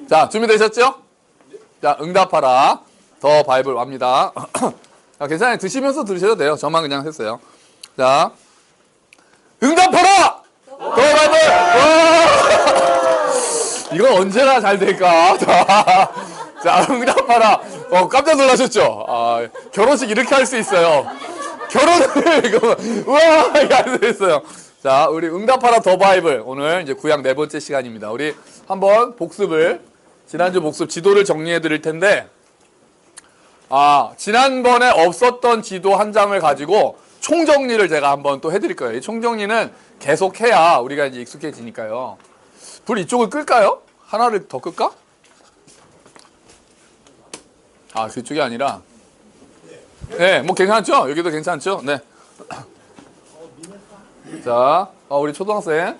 자, 준비되셨죠? 자, 응답하라. 더 바이블 옵니다. 자, 괜찮아요. 드시면서 들으셔도 돼요. 저만 그냥 했어요. 자, 응답하라! 더 바이블! 이건 언제나 잘 될까? 자, 응답하라. 깜짝 놀라셨죠? 결혼식 이렇게 할 수 있어요. 결혼을, 이거, 우와! 이게 안 됐어요. 자, 우리 응답하라 더 바이블. 오늘 이제 구약 4번째 시간입니다. 우리 한번 복습을, 지난주 복습 지도를 정리해 드릴 텐데, 지난번에 없었던 지도 한 장을 가지고 총정리를 제가 한번 또 해드릴 거예요. 이 총정리는 계속 해야 우리가 이제 익숙해지니까요. 불 이쪽을 끌까요? 하나를 더 끌까? 그쪽이 아니라. 네, 뭐 괜찮죠? 여기도 괜찮죠? 네. 자, 우리 초등학생.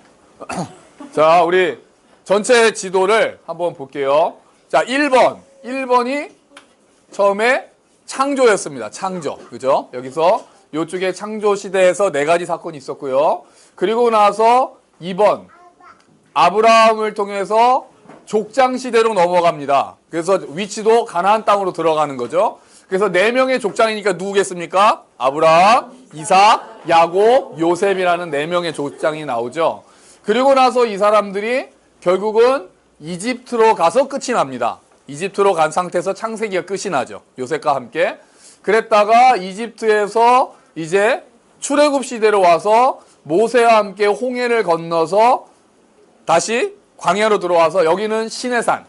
자, 우리 전체 지도를 한번 볼게요. 자, 1번. 1번이 처음에 창조였습니다. 창조. 그죠? 여기서 이쪽에 창조 시대에서 4가지 사건이 있었고요. 그리고 나서 2번. 아브라함을 통해서 족장 시대로 넘어갑니다. 그래서 위치도 가나안 땅으로 들어가는 거죠. 그래서 4명의 족장이니까 누구겠습니까? 아브라함, 이삭, 야곱, 요셉이라는 4명의 족장이 나오죠. 그리고 나서 이 사람들이 결국은 이집트로 가서 끝이 납니다. 이집트로 간 상태에서 창세기가 끝이 나죠. 요셉과 함께. 그랬다가 이집트에서 이제 출애굽 시대로 와서 모세와 함께 홍해를 건너서 다시 광야로 들어와서 여기는 시내산.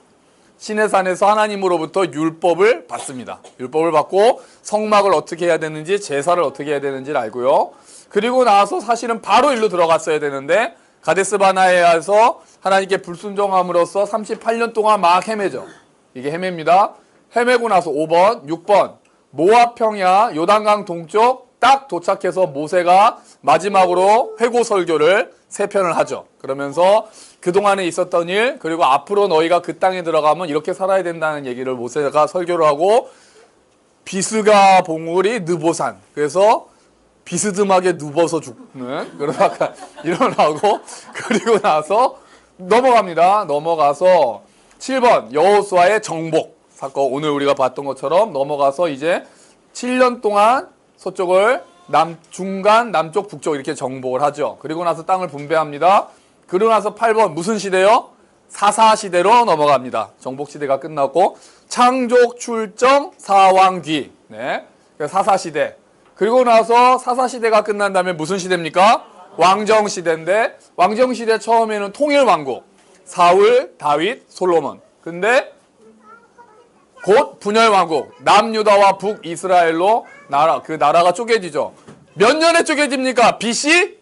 시내산에서 하나님으로부터 율법을 받습니다. 율법을 받고 성막을 어떻게 해야 되는지, 제사를 어떻게 해야 되는지를 알고요. 그리고 나서 사실은 바로 일로 들어갔어야 되는데 가데스 바네아에서 하나님께 불순종함으로써 38년 동안 막 헤매죠. 이게 헤맵니다. 헤매고 나서 5번, 6번 모압 평야 요단강 동쪽 딱 도착해서 모세가 마지막으로 회고 설교를 3편을 하죠. 그러면서 그동안에 있었던 일, 그리고 앞으로 너희가 그 땅에 들어가면 이렇게 살아야 된다는 얘기를 모세가 설교를 하고, 비스가 봉우리 느보산. 그래서 비스듬하게 누워서 죽는 그런 약간 일어나고, 그리고 나서 넘어갑니다. 넘어가서 7번 여호수아의 정복 사건. 오늘 우리가 봤던 것처럼 넘어가서 이제 7년 동안 서쪽을 중간, 남쪽, 북쪽 이렇게 정복을 하죠. 그리고 나서 땅을 분배합니다. 그러고 나서 8번 무슨 시대요? 사사시대로 넘어갑니다. 정복시대가 끝났고 창조, 출정, 사왕귀. 네, 사사시대. 그리고 나서 사사시대가 끝난 다음에 무슨 시대입니까? 왕정시대인데 왕정시대 처음에는 통일왕국. 사울, 다윗, 솔로몬. 근데 곧 분열왕국. 남유다와 북이스라엘로 그 나라가 쪼개지죠. 몇 년에 쪼개집니까? BC?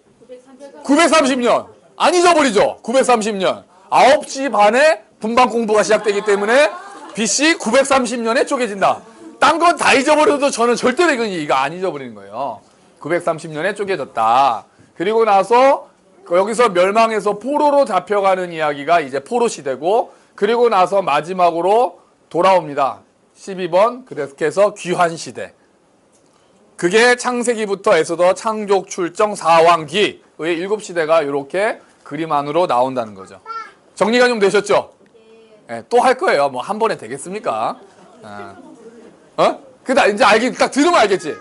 930년. 안 잊어버리죠? 930년. 9시 반에 분방 공부가 시작되기 때문에 BC 930년에 쪼개진다. 딴 건 다 잊어버려도 저는 절대로 이거 안 잊어버리는 거예요. 930년에 쪼개졌다. 그리고 나서 여기서 멸망해서 포로로 잡혀가는 이야기가 이제 포로 시대고, 그리고 나서 마지막으로 돌아옵니다. 12번. 그렇게 해서 귀환 시대. 그게 창세기부터 에서도 창조, 출정, 사왕기의 7시대가 이렇게 그림 안으로 나온다는 거죠. 정리가 좀 되셨죠? 네, 또 할 거예요. 뭐 한 번에 되겠습니까? 이제 딱 들으면 알겠지?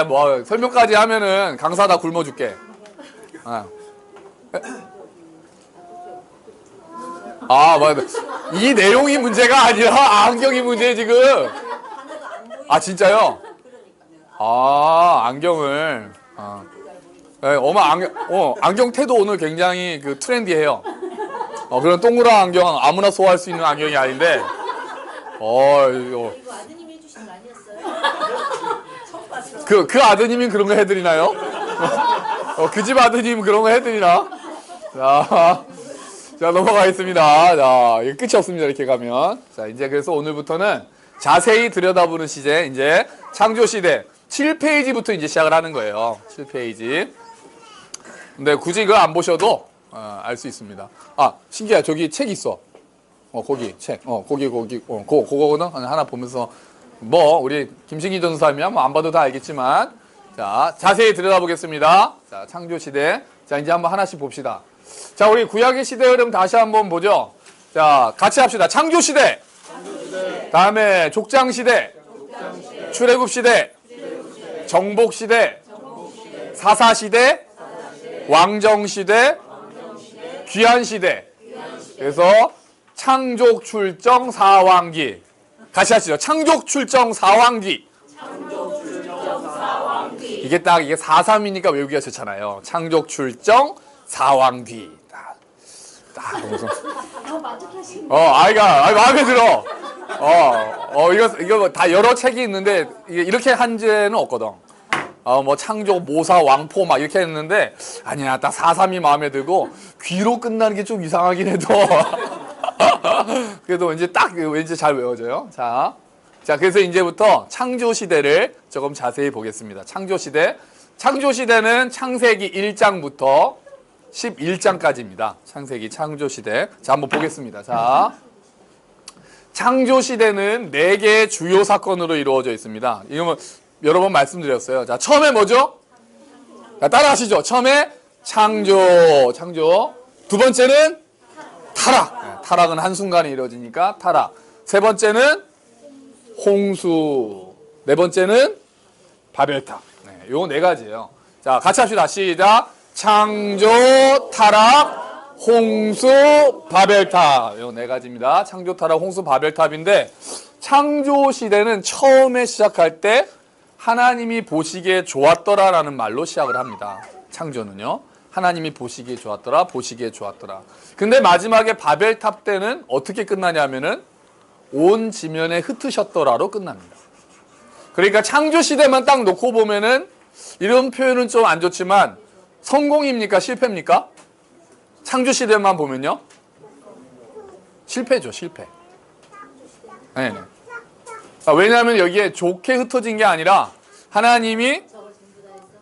뭐 설명까지 하면은 강사 다 굶어줄게. 맞아. 이 내용이 문제가 아니라 안경이 문제 지금. 진짜요? 안경을. 네, 안경 태도 오늘 굉장히 트렌디해요. 그런 동그란 안경 아무나 소화할 수 있는 안경이 아닌데. 이거 아드님이 해주신 거 아니었어요? 그 아드님이 그런 거 해드리나요? 그 집 아드님 그런 거 해드리나? 자, 넘어가겠습니다. 자, 이게 끝이 없습니다. 이렇게 가면. 자, 이제 그래서 오늘부터는 자세히 들여다보는 시제, 이제 창조 시대 7페이지부터 이제 시작을 하는 거예요. 7페이지. 근데 굳이 그거 안 보셔도 알 수 있습니다. 신기해. 저기 책 있어. 거기 책. 그거거든. 하나 보면서 우리 김신기 전사님이야 안 봐도 다 알겠지만, 자, 자세히 들여다보겠습니다. 자, 창조 시대. 자, 이제 한번 하나씩 봅시다. 자, 우리 구약의 시대 흐름 다시 한번 보죠. 자, 같이 합시다. 창조시대. 다음에 족장시대. 출애굽시대. 정복시대. 사사시대. 왕정시대. 귀한시대. 그래서 창조, 출정, 사왕기. 같이 하시죠. 창조, 출정, 사왕기. 이게 딱 이게 4-3이니까 외우기가 좋잖아요. 창조, 출정, 사왕기. 딱 보면서. 아이가 마음에 들어. 이거 다 여러 책이 있는데 이렇게 한 죄는 없거든. 뭐 창조, 모사, 왕포 막 이렇게 했는데 아니야, 딱 4-3이 마음에 들고 귀로 끝나는 게 좀 이상하긴 해도 그래도 왠지 잘 외워져요. 자, 그래서 이제부터 창조 시대를 조금 자세히 보겠습니다. 창조 시대. 창조 시대는 창세기 1장부터 11장까지입니다. 창세기 창조 시대. 자, 한번 보겠습니다. 자, 창조 시대는 4개의 주요 사건으로 이루어져 있습니다. 이거 여러 번 말씀드렸어요. 자, 처음에 뭐죠? 자, 따라하시죠. 처음에 창조. 두 번째는 타락. 타락은 한순간에 이루어지니까 타락. 세 번째는 홍수. 네 번째는 바벨탑. 요 4가지예요. 자, 같이 합시다. 시작. 창조, 타락, 홍수, 바벨탑. 요 4가지입니다. 창조, 타락, 홍수, 바벨탑인데 창조 시대는 처음에 시작할 때 하나님이 보시기에 좋았더라라는 말로 시작을 합니다. 창조는요. 하나님이 보시기에 좋았더라, 보시기에 좋았더라. 근데 마지막에 바벨탑 때는 어떻게 끝나냐면은 온 지면에 흩으셨더라로 끝납니다. 그러니까 창조 시대만 딱 놓고 보면은 이런 표현은 좀 안 좋지만 성공입니까? 실패입니까? 창조 시대만 보면요. 실패죠, 실패. 네네. 왜냐하면 여기에 좋게 흩어진 게 아니라 하나님이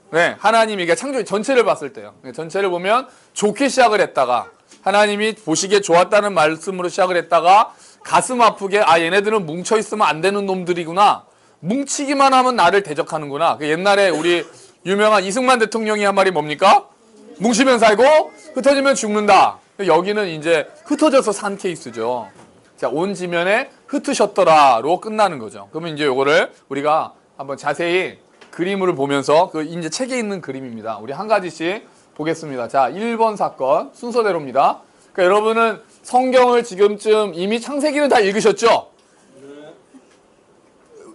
그러니까 창조 전체를 봤을 때요. 전체를 보면 좋게 시작을 했다가 하나님이 보시기에 좋았다는 말씀으로 시작을 했다가 가슴 아프게 얘네들은 뭉쳐있으면 안 되는 놈들이구나. 뭉치기만 하면 나를 대적하는구나. 옛날에 우리 유명한 이승만 대통령이 한 말이 뭡니까? 뭉치면 살고 흩어지면 죽는다. 여기는 이제 흩어져서 산 케이스죠. 자, 온 지면에 흩으셨더라로 끝나는 거죠. 그러면 이제 요거를 우리가 한번 자세히 그림을 보면서 이제 책에 있는 그림입니다. 우리 한 가지씩 보겠습니다. 자, 1번 사건 순서대로입니다. 그러니까 여러분은 성경을 지금쯤 이미 창세기는 다 읽으셨죠?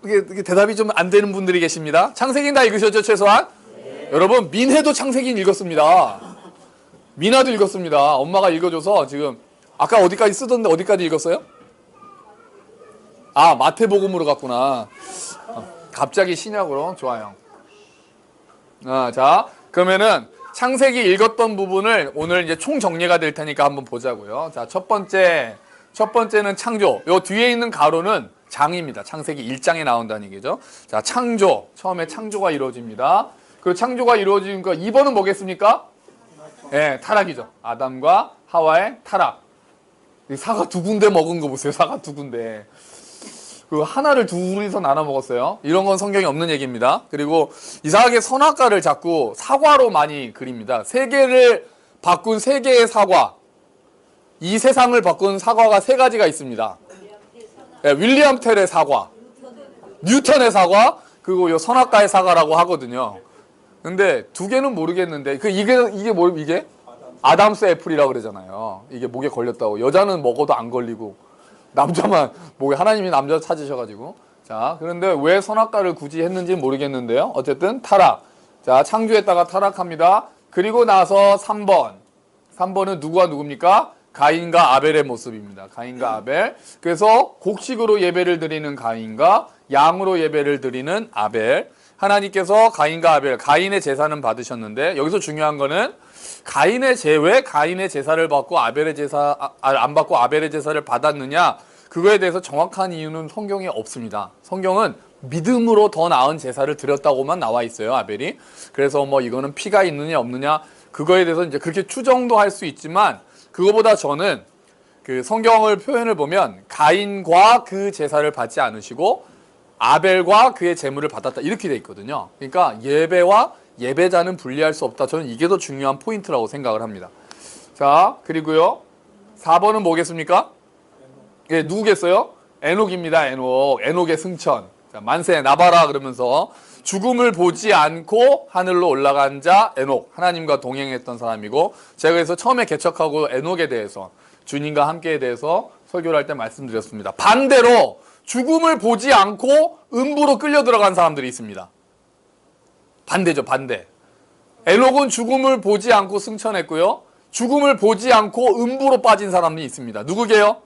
이게 대답이 좀 안 되는 분들이 계십니다. 창세기는 다 읽으셨죠, 최소한? 네. 여러분, 민혜도 창세기는 읽었습니다. 민아도 읽었습니다. 엄마가 읽어줘서 지금 아까 어디까지 쓰던데 어디까지 읽었어요? 마태복음으로 갔구나. 갑자기 신약으로. 좋아요. 자, 그러면은 창세기 읽었던 부분을 오늘 이제 총 정리가 될 테니까 한번 보자고요. 자, 첫 번째는 창조. 요 뒤에 있는 가로는 장입니다. 창세기 1장에 나온다는 얘기죠. 자, 창조. 처음에 창조가 이루어집니다. 그 창조가 이루어지니까 2번은 뭐겠습니까? 네, 타락이죠. 아담과 하와의 타락. 사과 2군데 먹은 거 보세요. 사과 2군데. 그 하나를 둘이서 나눠 먹었어요. 이런 건 성경에 없는 얘기입니다. 그리고 이상하게 선악과를 자꾸 사과로 많이 그립니다. 세계를 바꾼 3개의 사과. 이 세상을 바꾼 사과가 3가지가 있습니다. 네, 윌리엄 텔의 사과, 뉴턴의 사과, 그리고 요 선악과의 사과라고 하거든요. 근데 2개는 모르겠는데 이게 아담스 애플이라고 그러잖아요. 이게 목에 걸렸다고. 여자는 먹어도 안 걸리고 남자만 목에 하나님이 남자 찾으셔가지고. 자, 그런데 왜 선악과를 굳이 했는지 모르겠는데요. 어쨌든 타락. 자, 창조했다가 타락합니다. 그리고 나서 3번은 누구와 누굽니까? 가인과 아벨의 모습입니다. 가인과 아벨. 그래서 곡식으로 예배를 드리는 가인과 양으로 예배를 드리는 아벨. 하나님께서 가인과 아벨, 가인의 제사는 받으셨는데 여기서 중요한 거는 왜 가인의 제사를 받고 아벨의 제사 안 받고 아벨의 제사를 받았느냐? 그거에 대해서 정확한 이유는 성경에 없습니다. 성경은 믿음으로 더 나은 제사를 드렸다고만 나와 있어요, 아벨이. 그래서 뭐 이거는 피가 있느냐 없느냐 그거에 대해서 이제 그렇게 추정도 할 수 있지만 그거보다 저는 그 성경을 표현을 보면 가인과 그 제사를 받지 않으시고 아벨과 그의 제물을 받았다 이렇게 돼 있거든요. 그러니까 예배와 예배자는 분리할 수 없다. 저는 이게 더 중요한 포인트라고 생각을 합니다. 자, 그리고요 4번은 뭐겠습니까? 예, 누구겠어요? 에녹입니다. 에녹. 에녹의 승천. 자, 만세 나바라 그러면서 죽음을 보지 않고 하늘로 올라간 자 에녹. 하나님과 동행했던 사람이고, 제가 그래서 처음에 개척하고 에녹에 대해서, 주님과 함께에 대해서 설교를 할 때 말씀드렸습니다. 반대로 죽음을 보지 않고 음부로 끌려 들어간 사람들이 있습니다. 반대죠, 반대. 에녹은 죽음을 보지 않고 승천했고요. 죽음을 보지 않고 음부로 빠진 사람이 있습니다. 누구게요?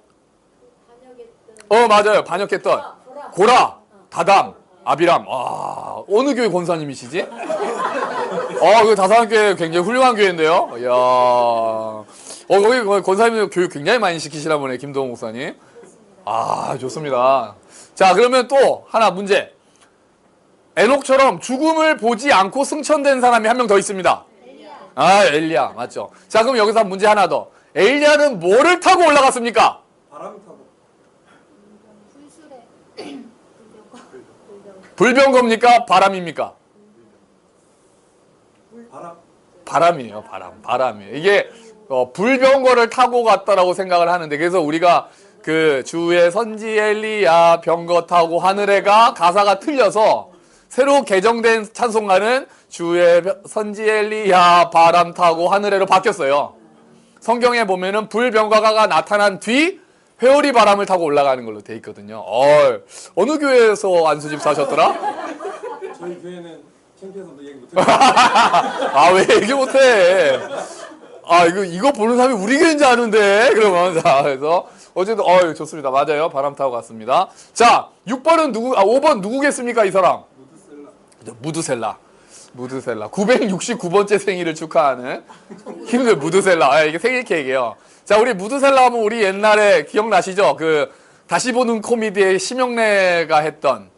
맞아요. 반역했던 고라, 다담, 아비람. 아, 어느 교회 권사님이시지? 그 다산교회 굉장히 훌륭한 교회인데요. 이야. 거기 권사님 교육 굉장히 많이 시키시나 보네, 김동호 목사님. 아, 좋습니다. 자, 그러면 또 하나 문제. 에녹처럼 죽음을 보지 않고 승천된 사람이 한 명 더 있습니다. 엘리야. 맞죠. 자, 그럼 여기서 문제 하나 더. 엘리야는 뭐를 타고 올라갔습니까? 바람 타고. 불병거입니까? 바람입니까? 바람. 바람이에요. 바람이에요. 이게 불병거를 타고 갔다라고 생각을 하는데, 그래서 우리가 그 주의 선지 엘리야 병거 타고 하늘에 가 가사가 틀려서 새로 개정된 찬송가는 주의 선지 엘리야 바람 타고 하늘에로 바뀌었어요. 성경에 보면은 불병거가 나타난 뒤 회오리 바람을 타고 올라가는 걸로 돼 있거든요. 어느 교회에서 안수집 사셨더라? 저희 교회는 창피해서 얘기 못해요. 아, 왜 얘기 못해? 아, 이거 보는 사람이 우리 교회인 줄 아는데, 그러면. 자, 그래서, 어쨌든, 좋습니다. 맞아요. 바람 타고 갔습니다. 자, 6번은 5번 누구겠습니까, 이 사람? 무드셀라. 969번째 생일을 축하하는 힘든 무드셀라. 이게 생일 케이크예요. 자, 우리 무드셀라 하면 우리 옛날에 기억나시죠? 다시 보는 코미디의 심영래가 했던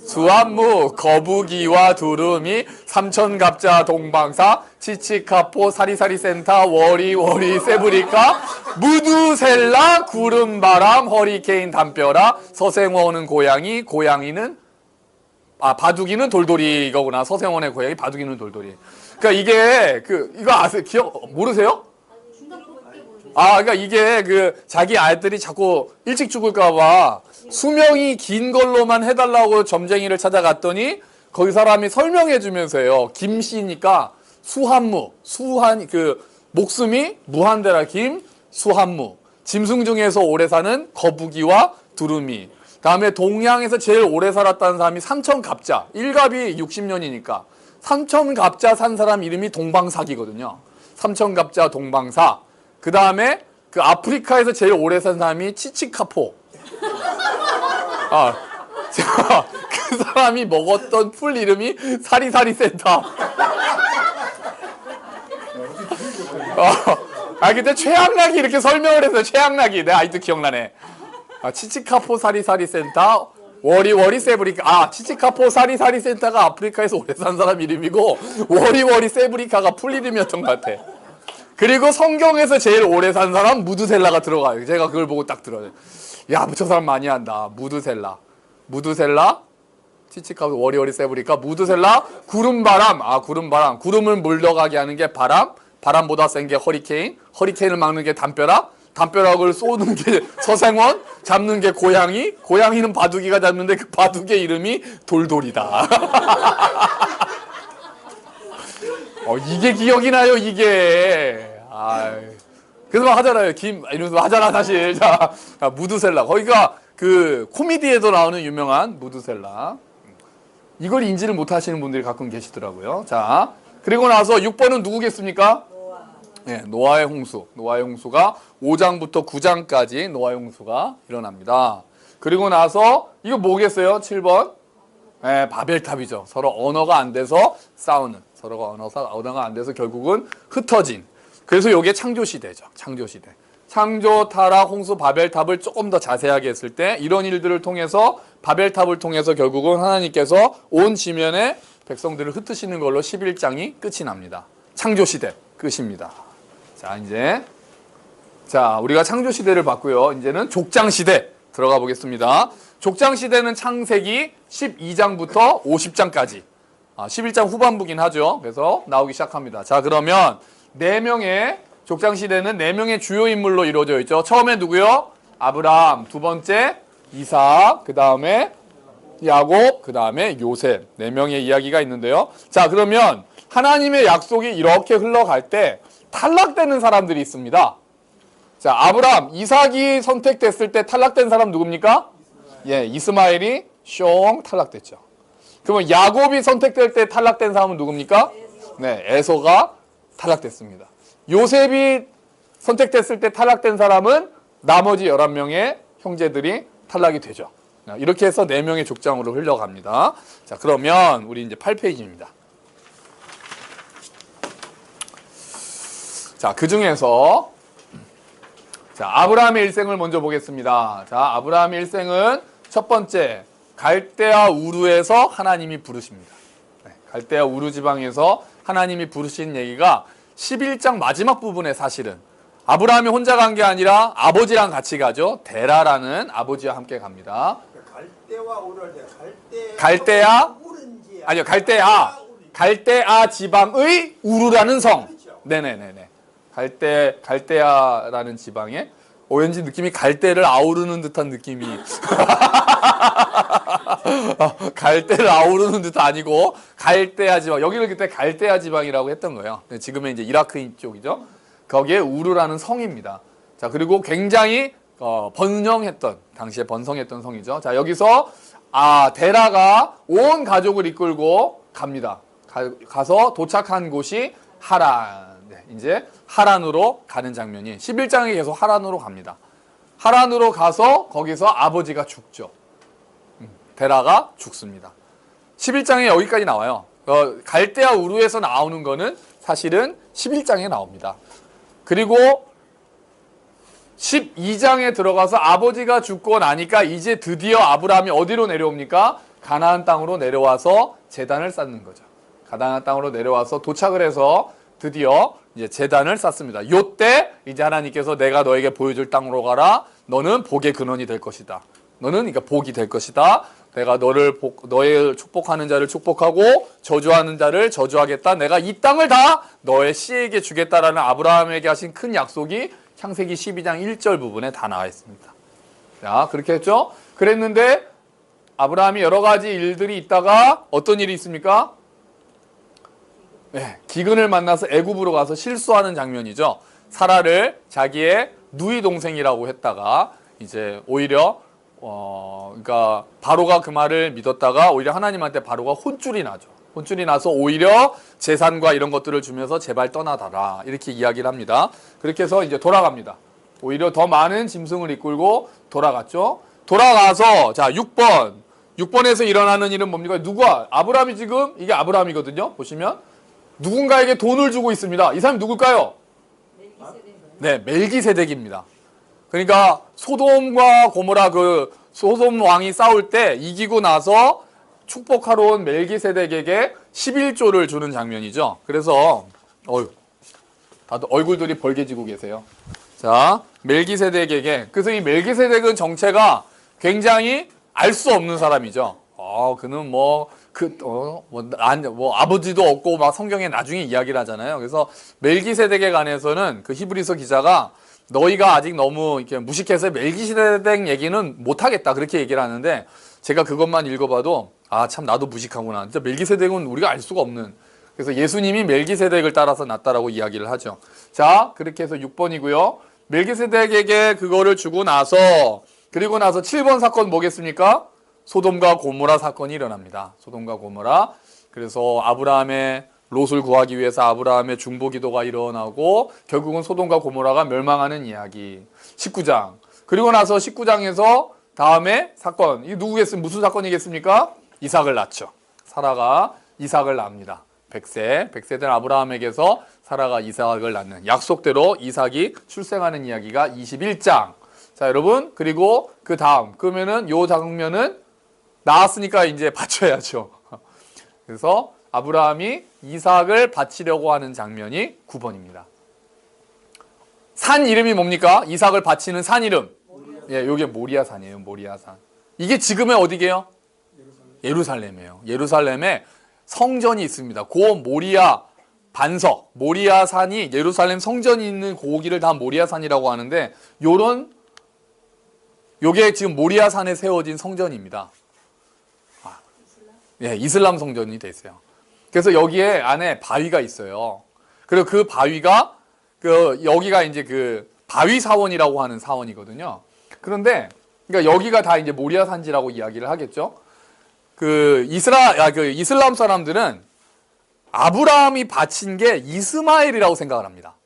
수한무, 거북이와 두루미, 삼천갑자 동방사, 치치카포, 사리사리센터, 워리워리 세브리카, 무두셀라, 구름바람, 허리케인 담벼라, 서생원은 고양이, 바둑이는 돌돌이 이거구나. 서생원의 고양이, 바둑이는 돌돌이. 그러니까 이게 이거 아세요? 모르세요? 그러니까 이게 자기 아이들이 자꾸 일찍 죽을까봐 수명이 긴 걸로만 해달라고 점쟁이를 찾아갔더니 거기 사람이 설명해주면서요. 김씨니까 목숨이 무한대라 수한무. 짐승 중에서 오래 사는 거북이와 두루미. 다음에 동양에서 제일 오래 살았다는 사람이 삼천갑자. 일갑이 60년이니까. 삼천갑자 산 사람 이름이 동방사기거든요. 삼천갑자 동방사. 그 다음에 아프리카에서 제일 오래 산 사람이 치치카포. 그 사람이 먹었던 풀 이름이 사리사리센터. 근데 최양락이 이렇게 설명을 했어요. 최양락이. 내가 아직도 기억나네. 치치카포 사리사리센터, 워리워리 세브리카. 치치카포 사리사리센터가 아프리카에서 오래 산 사람 이름이고, 워리워리 세브리카가 풀 이름이었던 것 같아. 그리고 성경에서 제일 오래 산 사람 무드셀라가 들어가요. 제가 그걸 보고 딱 들어요. 야, 저 사람 많이 한다. 무드셀라, 치치카포, 워리워리 세브리카, 무드셀라, 구름바람. 구름바람. 구름을 물러가게 하는 게 바람보다 센 게 허리케인을 막는 게 담벼락을 쏘는 게 서생원, 잡는 게 고양이는 바둑이가 잡는데 그 바둑의 이름이 돌돌이다. 이게 기억이 나요, 이게. 그래서 막 하잖아요. 이러면서 하잖아, 사실. 자, 무드셀라. 거기가 코미디에도 나오는 유명한 무드셀라. 이걸 인지를 못 하시는 분들이 가끔 계시더라고요. 자, 그리고 나서 6번은 누구겠습니까? 노아의 홍수. 노아의 홍수가 5장부터 9장까지 노아의 홍수가 일어납니다. 그리고 나서 이거 뭐겠어요? 7번. 바벨탑이죠. 서로 언어가 안 돼서 싸우는. 서로가 언어가 안 돼서 결국은 흩어진. 그래서 이게 창조시대죠. 창조시대. 창조, 타락, 홍수, 바벨탑을 조금 더 자세하게 했을 때 이런 일들을 통해서 바벨탑을 통해서 결국은 하나님께서 온 지면에 백성들을 흩으시는 걸로 11장이 끝이 납니다. 창조시대 끝입니다. 자, 우리가 창조시대를 봤고요. 이제는 족장시대 들어가 보겠습니다. 족장시대는 창세기 12장부터 50장까지. 11장 후반부긴 하죠. 그래서 나오기 시작합니다. 자, 그러면 족장시대는 4명의 주요 인물로 이루어져 있죠. 처음에 누구요? 아브라함, 두 번째 이삭, 그 다음에 야곱, 그 다음에 요셉. 네 명의 이야기가 있는데요. 자, 그러면 하나님의 약속이 이렇게 흘러갈 때 탈락되는 사람들이 있습니다. 자, 아브라함, 이삭이 선택됐을 때 탈락된 사람 누굽니까? 예, 이스마엘이 숑 탈락됐죠. 그러면 야곱이 선택될 때 탈락된 사람은 누굽니까? 네, 에서가 탈락됐습니다. 요셉이 선택됐을 때 탈락된 사람은 나머지 11명의 형제들이 탈락이 되죠. 이렇게 해서 4명의 족장으로 흘러갑니다. 자, 그러면 우리 이제 8페이지입니다. 자, 그 중에서 자, 아브라함의 일생을 먼저 보겠습니다. 자, 아브라함의 일생은 첫 번째, 갈대아 우르에서 하나님이 부르십니다. 네, 갈대아 우르 지방에서 하나님이 부르신 얘기가 11장 마지막 부분에 사실은 아브라함이 혼자 간 게 아니라 아버지랑 같이 가죠. 데라라는 아버지와 함께 갑니다. 갈대와 우를 갈대아 아니요, 갈대아 지방의 우르라는 성. 네네네네. 갈대아라는 지방에 왠지 느낌이 갈대를 아우르는 듯한 느낌이 갈대를 아우르는 듯 아니고 갈대아 지방, 여기를 그때 갈대아 지방이라고 했던 거예요. 지금의 이제 이라크 쪽이죠. 거기에 우르라는 성입니다. 자, 그리고 굉장히 번성했던, 당시에 번성했던 성이죠. 자, 여기서 데라가 온 가족을 이끌고 갑니다. 가서 도착한 곳이 하란. 네, 이제 하란으로 가는 장면이 11장에 계속 하란으로 갑니다. 하란으로 가서 거기서 아버지가 죽죠. 데라가 죽습니다. 11장에 여기까지 나와요. 갈대아 우르에서 나오는 거는 사실은 11장에 나옵니다. 그리고 12장에 들어가서 아버지가 죽고 나니까 이제 드디어 아브라함이 어디로 내려옵니까? 가나안 땅으로 내려와서 제단을 쌓는 거죠. 가나안 땅으로 내려와서 도착을 해서 드디어 이제 제단을 쌓습니다. 요때 이제 하나님께서 내가 너에게 보여줄 땅으로 가라. 너는 복의 근원이 될 것이다. 너는 그러니까 복이 될 것이다. 내가 너의 축복하는 자를 축복하고 저주하는 자를 저주하겠다. 내가 이 땅을 다 너의 씨에게 주겠다라는 아브라함에게 하신 큰 약속이 창세기 12장 1절 부분에 다 나와 있습니다. 자, 그렇게 했죠. 그랬는데 아브라함이 여러 가지 일들이 있다가 어떤 일이 있습니까? 네, 기근을 만나서 애굽으로 가서 실수하는 장면이죠. 사라를 자기의 누이 동생이라고 했다가 이제 오히려 그러니까 바로가 그 말을 믿었다가 오히려 하나님한테 바로가 혼쭐이 나죠. 혼쭐이 나서 오히려 재산과 이런 것들을 주면서 제발 떠나다라 이렇게 이야기를 합니다. 그렇게 해서 이제 돌아갑니다. 오히려 더 많은 짐승을 이끌고 돌아갔죠. 돌아가서 자 6번에서 일어나는 일은 뭡니까? 누가? 아브라함이 지금 이게 아브라함이거든요. 보시면 누군가에게 돈을 주고 있습니다. 이 사람이 누굴까요? 네, 멜기세덱입니다. 그러니까 소돔과 고모라 그 소돔 왕이 싸울 때 이기고 나서 축복하러 온 멜기세덱에게 11조를 주는 장면이죠. 그래서 다들 얼굴들이 벌개지고 계세요. 자, 멜기세덱에게, 그래서 이 멜기세덱은 정체가 굉장히 알 수 없는 사람이죠. 그는 아버지도 없고 막 성경에 나중에 이야기를 하잖아요. 그래서 멜기세덱에 관해서는 그 히브리서 기자가 너희가 아직 너무 이렇게 무식해서 멜기세덱 얘기는 못하겠다 그렇게 얘기를 하는데 제가 그것만 읽어봐도 참 나도 무식하구나. 진짜 멜기세덱은 우리가 알 수가 없는. 그래서 예수님이 멜기세덱을 따라서 났다라고 이야기를 하죠. 자, 그렇게 해서 6번이고요. 멜기세덱에게 그거를 주고 나서 그리고 나서 7번 사건 뭐겠습니까? 소돔과 고모라 사건이 일어납니다. 소돔과 고모라. 그래서 아브라함의 롯을 구하기 위해서 아브라함의 중보기도가 일어나고 결국은 소돔과 고모라가 멸망하는 이야기. 19장. 그리고 나서 19장에서 다음에 사건. 이게 누구겠습니까? 무슨 사건이겠습니까? 이삭을 낳죠. 사라가 이삭을 낳습니다. 100세 된 아브라함에게서 사라가 이삭을 낳는 약속대로 이삭이 출생하는 이야기가 21장. 자, 여러분. 그리고 그 다음. 그러면은 요 장면은 나왔으니까 이제 바쳐야죠. 그래서 아브라함이 이삭을 바치려고 하는 장면이 9번입니다. 산 이름이 뭡니까? 이삭을 바치는 산 이름. 예, 요게 모리아산이에요. 모리아산. 이게 지금의 어디게요? 예루살렘이에요. 예루살렘에 성전이 있습니다. 고 모리아 반석, 모리아산이 예루살렘 성전이 있는 고기를 다 모리아산이라고 하는데 요런 요게 지금 모리아 산에 세워진 성전입니다. 예, 이슬람 성전이 돼 있어요. 그래서 여기에 안에 바위가 있어요. 그리고 그 바위가 여기가 이제 그 바위 사원이라고 하는 사원이거든요. 그런데 그러니까 여기가 다 이제 모리아 산지라고 이야기를 하겠죠. 그 이슬람 사람들은 아브라함이 바친 게 이스마엘이라고 생각을 합니다.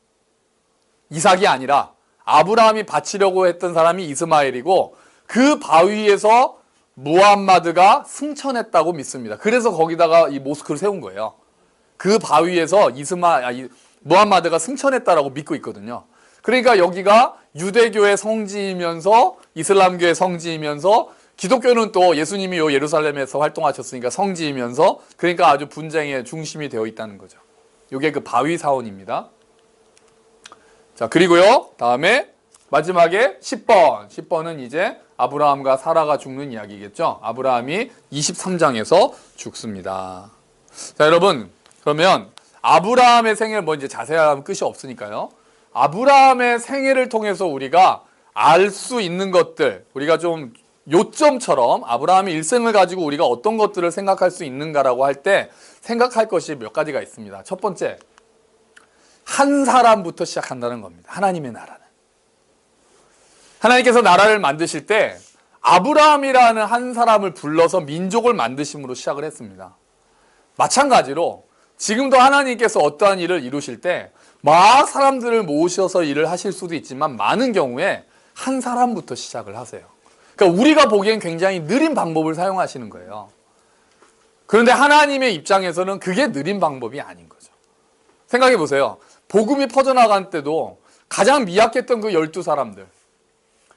이삭이 아니라 아브라함이 바치려고 했던 사람이 이스마엘이고 그 바위에서 무함마드가 승천했다고 믿습니다. 그래서 거기다가 이 모스크를 세운 거예요. 그 바위에서 무함마드가 승천했다라고 믿고 있거든요. 그러니까 여기가 유대교의 성지이면서 이슬람교의 성지이면서 기독교는 또 예수님이 요 예루살렘에서 활동하셨으니까 성지이면서 그러니까 아주 분쟁의 중심이 되어 있다는 거죠. 이게 그 바위 사원입니다. 자, 그리고요. 다음에 마지막에 10번. 10번은 이제 아브라함과 사라가 죽는 이야기겠죠. 아브라함이 23장에서 죽습니다. 자, 여러분. 그러면 아브라함의 생애를 뭐 이제 자세히 하면 끝이 없으니까요. 아브라함의 생애를 통해서 우리가 알 수 있는 것들, 우리가 좀 요점처럼 아브라함의 일생을 가지고 우리가 어떤 것들을 생각할 수 있는가라고 할 때 생각할 것이 몇 가지가 있습니다. 첫 번째, 한 사람부터 시작한다는 겁니다. 하나님의 나라는. 하나님께서 나라를 만드실 때 아브라함이라는 한 사람을 불러서 민족을 만드심으로 시작을 했습니다. 마찬가지로 지금도 하나님께서 어떠한 일을 이루실 때 막 사람들을 모으셔서 일을 하실 수도 있지만 많은 경우에 한 사람부터 시작을 하세요. 그러니까 우리가 보기엔 굉장히 느린 방법을 사용하시는 거예요. 그런데 하나님의 입장에서는 그게 느린 방법이 아닌 거죠. 생각해 보세요. 복음이 퍼져나간 때도 가장 미약했던 그 12사람들.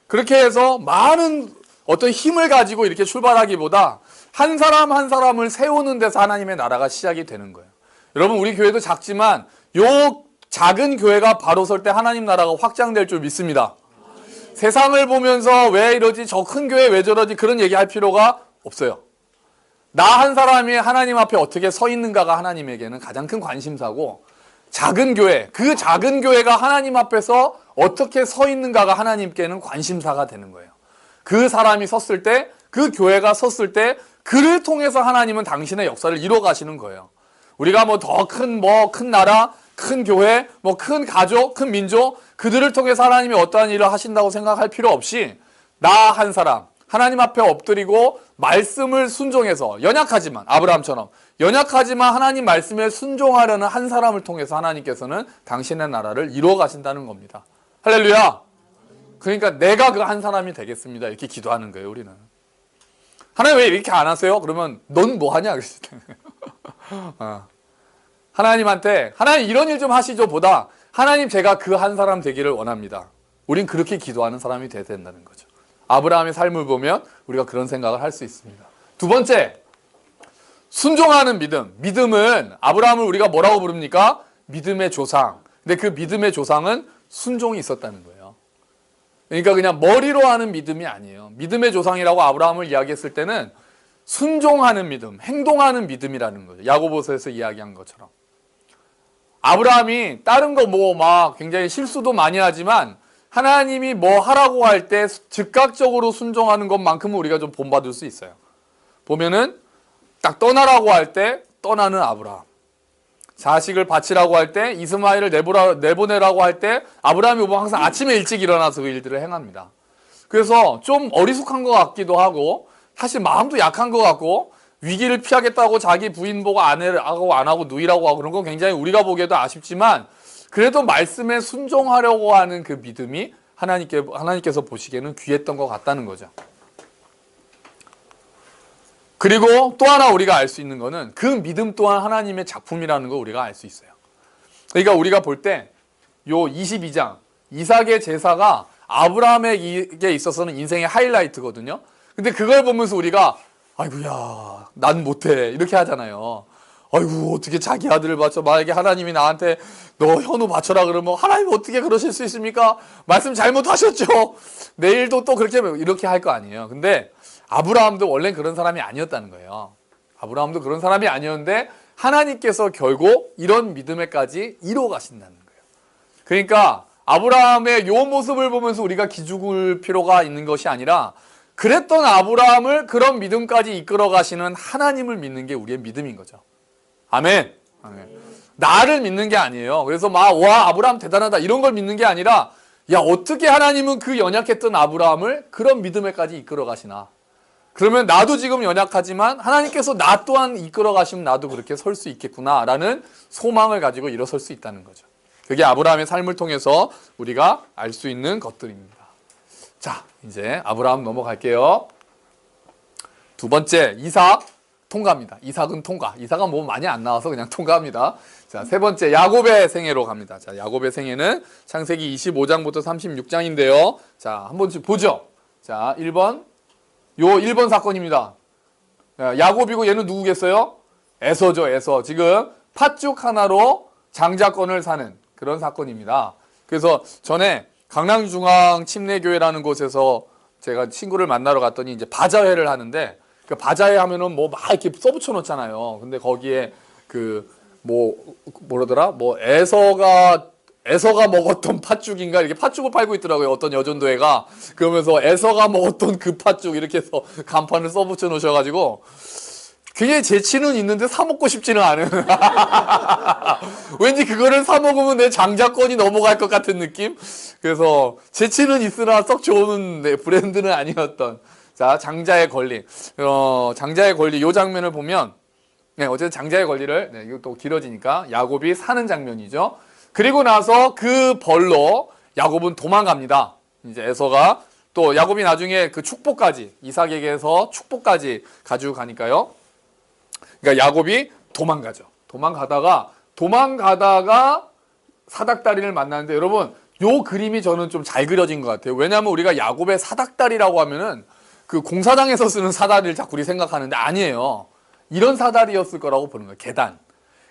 그렇게 해서 많은 어떤 힘을 가지고 이렇게 출발하기보다 한 사람 한 사람을 세우는 데서 하나님의 나라가 시작이 되는 거예요. 여러분, 우리 교회도 작지만 요 작은 교회가 바로 설 때 하나님 나라가 확장될 줄 믿습니다. 세상을 보면서 왜 이러지, 저 큰 교회 왜 저러지, 그런 얘기할 필요가 없어요. 나 한 사람이 하나님 앞에 어떻게 서 있는가가 하나님에게는 가장 큰 관심사고, 작은 교회, 그 작은 교회가 하나님 앞에서 어떻게 서 있는가가 하나님께는 관심사가 되는 거예요. 그 사람이 섰을 때, 그 교회가 섰을 때 그를 통해서 하나님은 당신의 역사를 이루어 가시는 거예요. 우리가 뭐 더 큰 나라, 큰 교회, 뭐 큰 가족, 큰 민족, 그들을 통해서 하나님이 어떠한 일을 하신다고 생각할 필요 없이 나 한 사람, 하나님 앞에 엎드리고 말씀을 순종해서, 연약하지만 아브라함처럼 연약하지만 하나님 말씀에 순종하려는 한 사람을 통해서 하나님께서는 당신의 나라를 이루어 가신다는 겁니다. 할렐루야. 그러니까 내가 그 한 사람이 되겠습니다. 이렇게 기도하는 거예요, 우리는. 하나님 왜 이렇게 안 하세요? 그러면 넌 뭐 하냐? 하나님한테 하나님 이런 일 좀 하시죠 보다 하나님 제가 그 한 사람 되기를 원합니다. 우린 그렇게 기도하는 사람이 돼야 된다는 거죠. 아브라함의 삶을 보면 우리가 그런 생각을 할 수 있습니다. 두 번째, 순종하는 믿음. 믿음은 아브라함을 우리가 뭐라고 부릅니까? 믿음의 조상. 근데 그 믿음의 조상은 순종이 있었다는 거예요. 그러니까 그냥 머리로 하는 믿음이 아니에요. 믿음의 조상이라고 아브라함을 이야기했을 때는 순종하는 믿음, 행동하는 믿음이라는 거죠. 야고보서에서 이야기한 것처럼. 아브라함이 다른 거 뭐 막 굉장히 실수도 많이 하지만 하나님이 뭐 하라고 할 때 즉각적으로 순종하는 것만큼은 우리가 좀 본받을 수 있어요. 보면은 딱 떠나라고 할 때 떠나는 아브라함. 자식을 바치라고 할 때 이스마엘을 내보내라고 할 때 아브라함이 보면 항상 아침에 일찍 일어나서 그 일들을 행합니다. 그래서 좀 어리숙한 것 같기도 하고 사실 마음도 약한 것 같고 위기를 피하겠다고 자기 부인 보고 아내하고 안 하고 누이라고 하고 그런 건 굉장히 우리가 보기에도 아쉽지만 그래도 말씀에 순종하려고 하는 그 믿음이 하나님께서 보시기에는 귀했던 것 같다는 거죠. 그리고 또 하나 우리가 알 수 있는 거는 그 믿음 또한 하나님의 작품이라는 거 우리가 알 수 있어요. 그러니까 우리가 볼 때 요 22장 이삭의 제사가 아브라함에게 있어서는 인생의 하이라이트거든요. 근데 그걸 보면서 우리가 아이고야 난 못해 이렇게 하잖아요. 아이고 어떻게 자기 아들을 바쳐, 만약에 하나님이 나한테 너 현우 바쳐라 그러면 하나님 어떻게 그러실 수 있습니까? 말씀 잘못하셨죠. 내일도 또 그렇게 이렇게 할 거 아니에요. 근데 아브라함도 원래 그런 사람이 아니었다는 거예요. 아브라함도 그런 사람이 아니었는데 하나님께서 결국 이런 믿음에까지 이루어 가신다는 거예요. 그러니까 아브라함의 요 모습을 보면서 우리가 기죽을 필요가 있는 것이 아니라 그랬던 아브라함을 그런 믿음까지 이끌어 가시는 하나님을 믿는 게 우리의 믿음인 거죠. 아멘. 아멘. 나를 믿는 게 아니에요. 그래서 막 와 아브라함 대단하다 이런 걸 믿는 게 아니라 야 어떻게 하나님은 그 연약했던 아브라함을 그런 믿음에까지 이끌어 가시나. 그러면 나도 지금 연약하지만 하나님께서 나 또한 이끌어 가시면 나도 그렇게 설 수 있겠구나라는 소망을 가지고 일어설 수 있다는 거죠. 그게 아브라함의 삶을 통해서 우리가 알 수 있는 것들입니다. 자, 이제 아브라함 넘어갈게요. 두 번째, 이삭 통과입니다. 이삭은 통과. 이삭은 뭐 많이 안 나와서 그냥 통과합니다. 자, 세 번째, 야곱의 생애로 갑니다. 자, 야곱의 생애는 창세기 25장부터 36장인데요. 자, 한 번씩 보죠. 자, 1번. 요 1번 사건입니다. 야곱이고 얘는 누구겠어요? 에서죠, 에서. 지금 팥죽 하나로 장자권을 사는 그런 사건입니다. 그래서 전에 강남중앙 침례교회라는 곳에서 제가 친구를 만나러 갔더니 이제 바자회를 하는데 그 바자회 하면은 뭐 막 이렇게 써붙여 놓잖아요. 근데 거기에 뭐라더라? 에서가 먹었던 팥죽인가 이렇게 팥죽을 팔고 있더라고요. 어떤 여전도회가. 그러면서 에서가 먹었던 그 팥죽 이렇게 해서 간판을 써붙여 놓으셔가지고 굉장히 재치는 있는데 사 먹고 싶지는 않은. 왠지 그거를 사 먹으면 내 장자권이 넘어갈 것 같은 느낌. 그래서 재치는 있으나 썩 좋은 브랜드는 아니었던. 자, 장자의 권리. 장자의 권리 요 장면을 보면 어쨌든 장자의 권리를 이거 또 길어지니까 야곱이 사는 장면이죠. 그리고 나서 그 벌로 야곱은 도망갑니다. 이제 에서가 또 야곱이 나중에 그 축복까지 이삭에게서 축복까지 가지고 가니까요. 그러니까 야곱이 도망가죠. 도망가다가 사닥다리를 만나는데 여러분 요 그림이 저는 좀 잘 그려진 것 같아요. 왜냐하면 우리가 야곱의 사닥다리라고 하면은 그 공사장에서 쓰는 사다리를 자꾸 우리 생각하는데 아니에요. 이런 사다리였을 거라고 보는 거예요. 계단.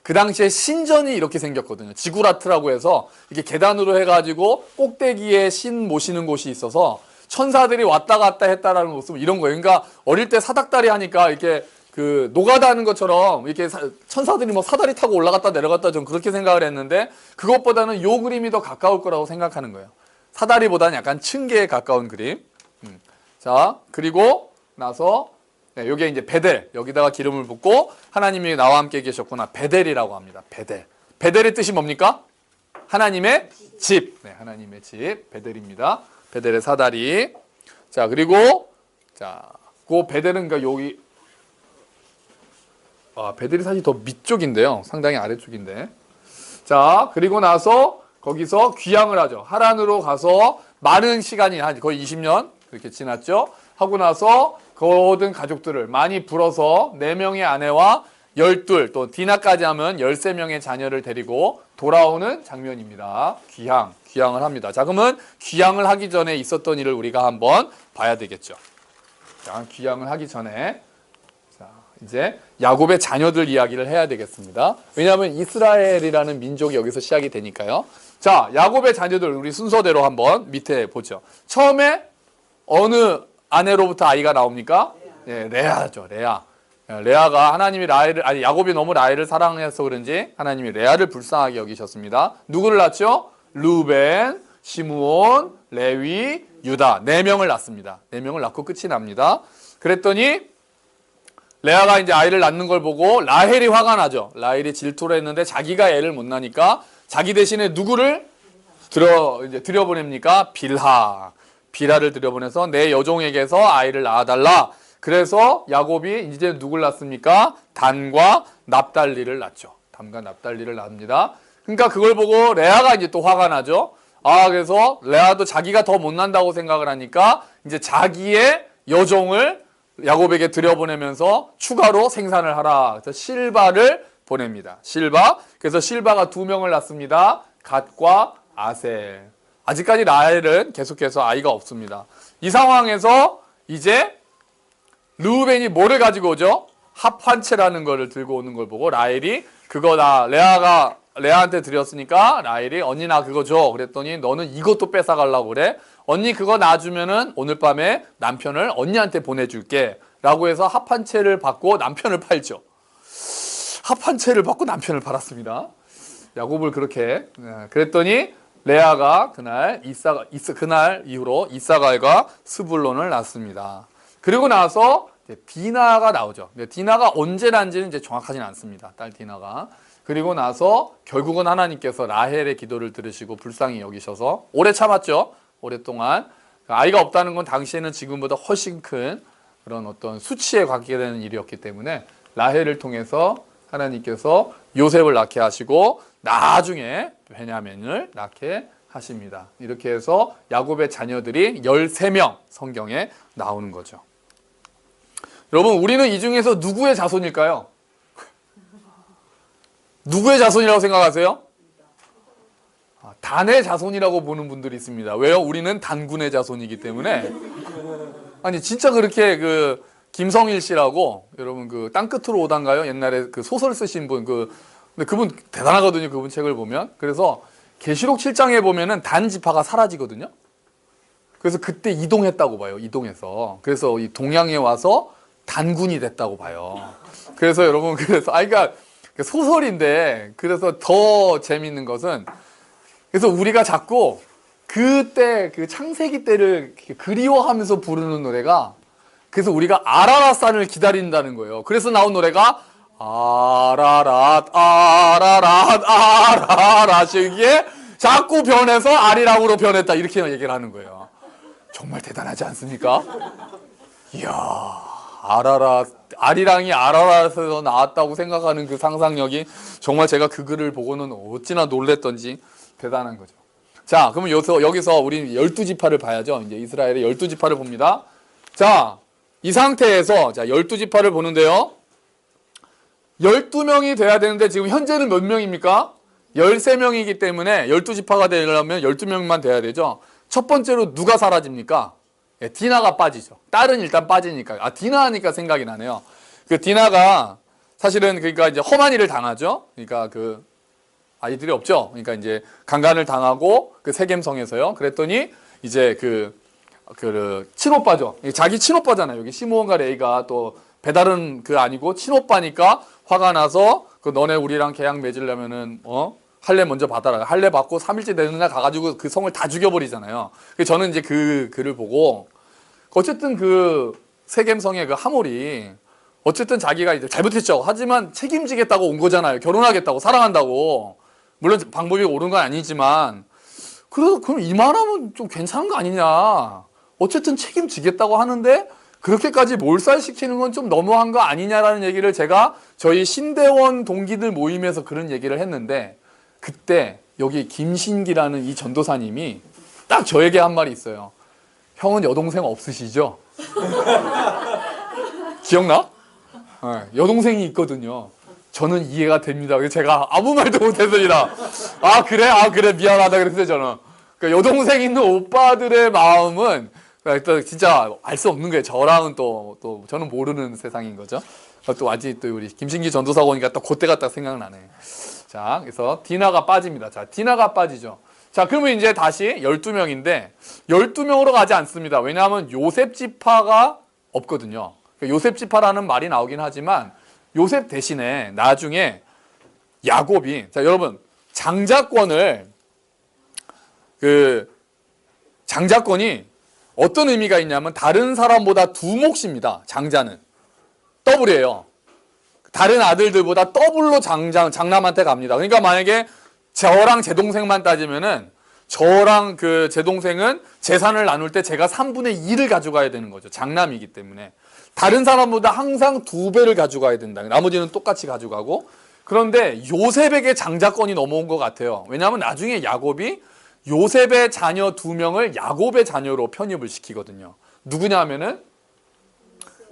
그 당시에 신전이 이렇게 생겼거든요. 지구라트라고 해서 이렇게 계단으로 해가지고 꼭대기에 신 모시는 곳이 있어서 천사들이 왔다 갔다 했다라는 모습 이런 거예요. 그러니까 어릴 때 사닥다리 하니까 이렇게 그 노가다 하는 것처럼 이렇게 천사들이 뭐 사다리 타고 올라갔다 내려갔다 좀 그렇게 생각을 했는데 그것보다는 요 그림이 더 가까울 거라고 생각하는 거예요. 사다리보다는 약간 층계에 가까운 그림. 자, 그리고 나서 요게 이제 베델, 여기다가 기름을 붓고 하나님이 나와 함께 계셨구나. 베델이라고 합니다. 베델. 베델의 뜻이 뭡니까? 하나님의 집. 네, 하나님의 집. 베델입니다. 베델의 사다리. 자, 그리고 자, 그 베델은 그러니까 여기 베델이 사실 더 밑쪽인데요. 상당히 아래쪽인데. 자, 그리고 나서 거기서 귀향을 하죠. 하란으로 가서 많은 시간이 한 거의 20년 그렇게 지났죠. 하고 나서 모든 가족들을 많이 불어서 4명의 아내와 12, 또 디나까지 하면 13명의 자녀를 데리고 돌아오는 장면입니다. 귀향을 합니다. 자, 그러면 귀향을 하기 전에 있었던 일을 우리가 한번 봐야 되겠죠. 자, 귀향을 하기 전에 자, 이제 야곱의 자녀들 이야기를 해야 되겠습니다. 왜냐하면 이스라엘이라는 민족이 여기서 시작이 되니까요. 자, 야곱의 자녀들 우리 순서대로 한번 밑에 보죠. 처음에 어느 아내로부터 아이가 나옵니까? 네, 레아죠. 레아가 하나님이 야곱이 너무 라헬을 사랑해서 그런지 하나님이 레아를 불쌍하게 여기셨습니다. 누구를 낳죠? 루벤, 시므온, 레위, 유다 4명을 낳습니다. 4명을 낳고 끝이 납니다. 그랬더니 레아가 이제 아이를 낳는 걸 보고 라헬이 화가 나죠. 라헬이 질투를 했는데 자기가 애를 못 낳으니까 자기 대신에 누구를 들여보냅니까? 빌하를 들여보내서 내 여종에게서 아이를 낳아달라. 그래서 야곱이 이제 누굴 낳습니까? 단과 납달리를 낳죠. 단과 납달리를 낳습니다. 그러니까 그걸 보고 레아가 이제 또 화가 나죠. 그래서 레아도 자기가 더 못 난다고 생각을 하니까 이제 자기의 여종을 야곱에게 들여보내면서 추가로 생산을 하라. 그래서 실바를 보냅니다. 그래서 실바가 2명을 낳습니다. 갓과 아셀. 아직까지 라헬은 계속해서 아이가 없습니다. 이 상황에서 이제 르우벤이 뭐를 가지고 오죠? 합환체라는 거를 들고 오는 걸 보고 라헬이 그거 레아가 레아한테 드렸으니까 라헬이 언니 나 그거 줘. 그랬더니 너는 이것도 뺏어가려고 그래? 언니 그거 놔주면은 오늘 밤에 남편을 언니한테 보내줄게. 라고 해서 합환체를 받고 남편을 팔죠. 합환체를 받고 남편을 팔았습니다. 야곱을 그렇게. 그랬더니 레아가 그날 이후로 이사갈과 스불론을 낳습니다. 그리고 나서 이제 디나가 나오죠. 디나가 언제 난지는 이제 정확하지는 않습니다. 딸 디나가. 그리고 나서 결국은 하나님께서 라헬의 기도를 들으시고 불쌍히 여기셔서 오래 참았죠. 오랫동안. 아이가 없다는 건 당시에는 지금보다 훨씬 큰 그런 어떤 수치에 관계되는 일이었기 때문에 라헬을 통해서 하나님께서 요셉을 낳게 하시고 나중에 베냐민을 낳게 하십니다. 이렇게 해서 야곱의 자녀들이 13명 성경에 나오는 거죠. 여러분, 우리는 이 중에서 누구의 자손일까요? 누구의 자손이라고 생각하세요? 단의 자손이라고 보는 분들이 있습니다. 왜요? 우리는 단군의 자손이기 때문에. 아니 진짜 그렇게 그 김성일 씨라고 여러분 그 땅끝으로 오단가요? 옛날에 그 소설 쓰신 분 근데 그분 대단하거든요. 그분 책을 보면. 그래서 계시록 7장에 보면은 단 지파가 사라지거든요. 그래서 그때 이동했다고 봐요. 이동해서. 그래서 이 동양에 와서 단군이 됐다고 봐요. 그래서 여러분 그러니까 소설인데 그래서 더 재밌는 것은 그래서 우리가 자꾸 그때 그 창세기 때를 그리워하면서 부르는 노래가 그래서 우리가 아라라산을 기다린다는 거예요. 그래서 나온 노래가 아라랏 아라랏 아라랏 이게 자꾸 변해서 아리랑으로 변했다 이렇게 얘기를 하는 거예요. 정말 대단하지 않습니까? 이야 아리랑이 아라랏에서 나왔다고 생각하는 그 상상력이 정말 제가 그 글을 보고는 어찌나 놀랬던지 대단한 거죠. 자, 그러면 여기서 우리 12지파를 봐야죠. 이제 이스라엘의 12지파를 봅니다. 자, 이 상태에서 자 12지파를 보는데요. 12명이 돼야 되는데 지금 현재는 몇 명입니까? 13명이기 때문에 12지파가 되려면 12명만 돼야 되죠. 첫 번째로 누가 사라집니까? 예, 디나가 빠지죠. 딸은 일단 빠지니까. 디나 하니까 생각이 나네요. 그 디나가 사실은 그러니까 이제 험한 일을 당하죠. 그러니까 그 아이들이 없죠. 그러니까 이제 강간을 당하고 그 세겜성에서요. 그랬더니 이제 그 친오빠죠. 자기 친오빠잖아요. 여기 시므온과 레이가 또 배달은 그 아니고 친오빠니까 화가 나서 그 너네 우리랑 계약 맺으려면은 할례 먼저 받아라. 할례 받고 3일째 되는 날 가가지고 그 성을 다 죽여버리잖아요. 그래서 저는 이제 그 글을 보고 어쨌든 그 세겜성의 그 하몰이 어쨌든 자기가 이제 잘못했죠. 하지만 책임지겠다고 온 거잖아요. 결혼하겠다고 사랑한다고. 물론 방법이 옳은 건 아니지만 그래도 그럼 이만하면 좀 괜찮은 거 아니냐. 어쨌든 책임지겠다고 하는데 그렇게까지 몰살시키는 건 좀 너무한 거 아니냐라는 얘기를 제가 저희 신대원 동기들 모임에서 그런 얘기를 했는데 그때 여기 김신기라는 이 전도사님이 딱 저에게 한 말이 있어요. 형은 여동생 없으시죠? 기억나? 네, 여동생이 있거든요. 저는 이해가 됩니다. 그래서 제가 아무 말도 못했습니다. 그래 미안하다 그랬어요 저는. 그러니까 여동생 있는 오빠들의 마음은 진짜 알 수 없는 거예요. 저랑은 또 저는 모르는 세상인 거죠. 또 아직 또 우리 김신기 전도사가 오니까 또 그때가 딱 생각나네. 자, 그래서 디나가 빠집니다. 자, 디나가 빠지죠. 자, 그러면 이제 다시 12명인데 12명으로 가지 않습니다. 왜냐하면 요셉 지파가 없거든요. 요셉 지파라는 말이 나오긴 하지만 요셉 대신에 나중에 야곱이 자, 여러분 장자권이 어떤 의미가 있냐면 다른 사람보다 두 몫입니다. 장자는 더블이에요. 다른 아들들보다 더블로 장남한테 갑니다. 그러니까 만약에 저랑 제 동생만 따지면은 저랑 제 동생은 재산을 나눌 때 제가 3분의 2를 가져가야 되는 거죠. 장남이기 때문에. 다른 사람보다 항상 2배를 가져가야 된다. 나머지는 똑같이 가져가고. 그런데 요셉에게 장자권이 넘어온 것 같아요. 왜냐하면 나중에 야곱이 요셉의 자녀 2명을 야곱의 자녀로 편입을 시키거든요. 누구냐 하면은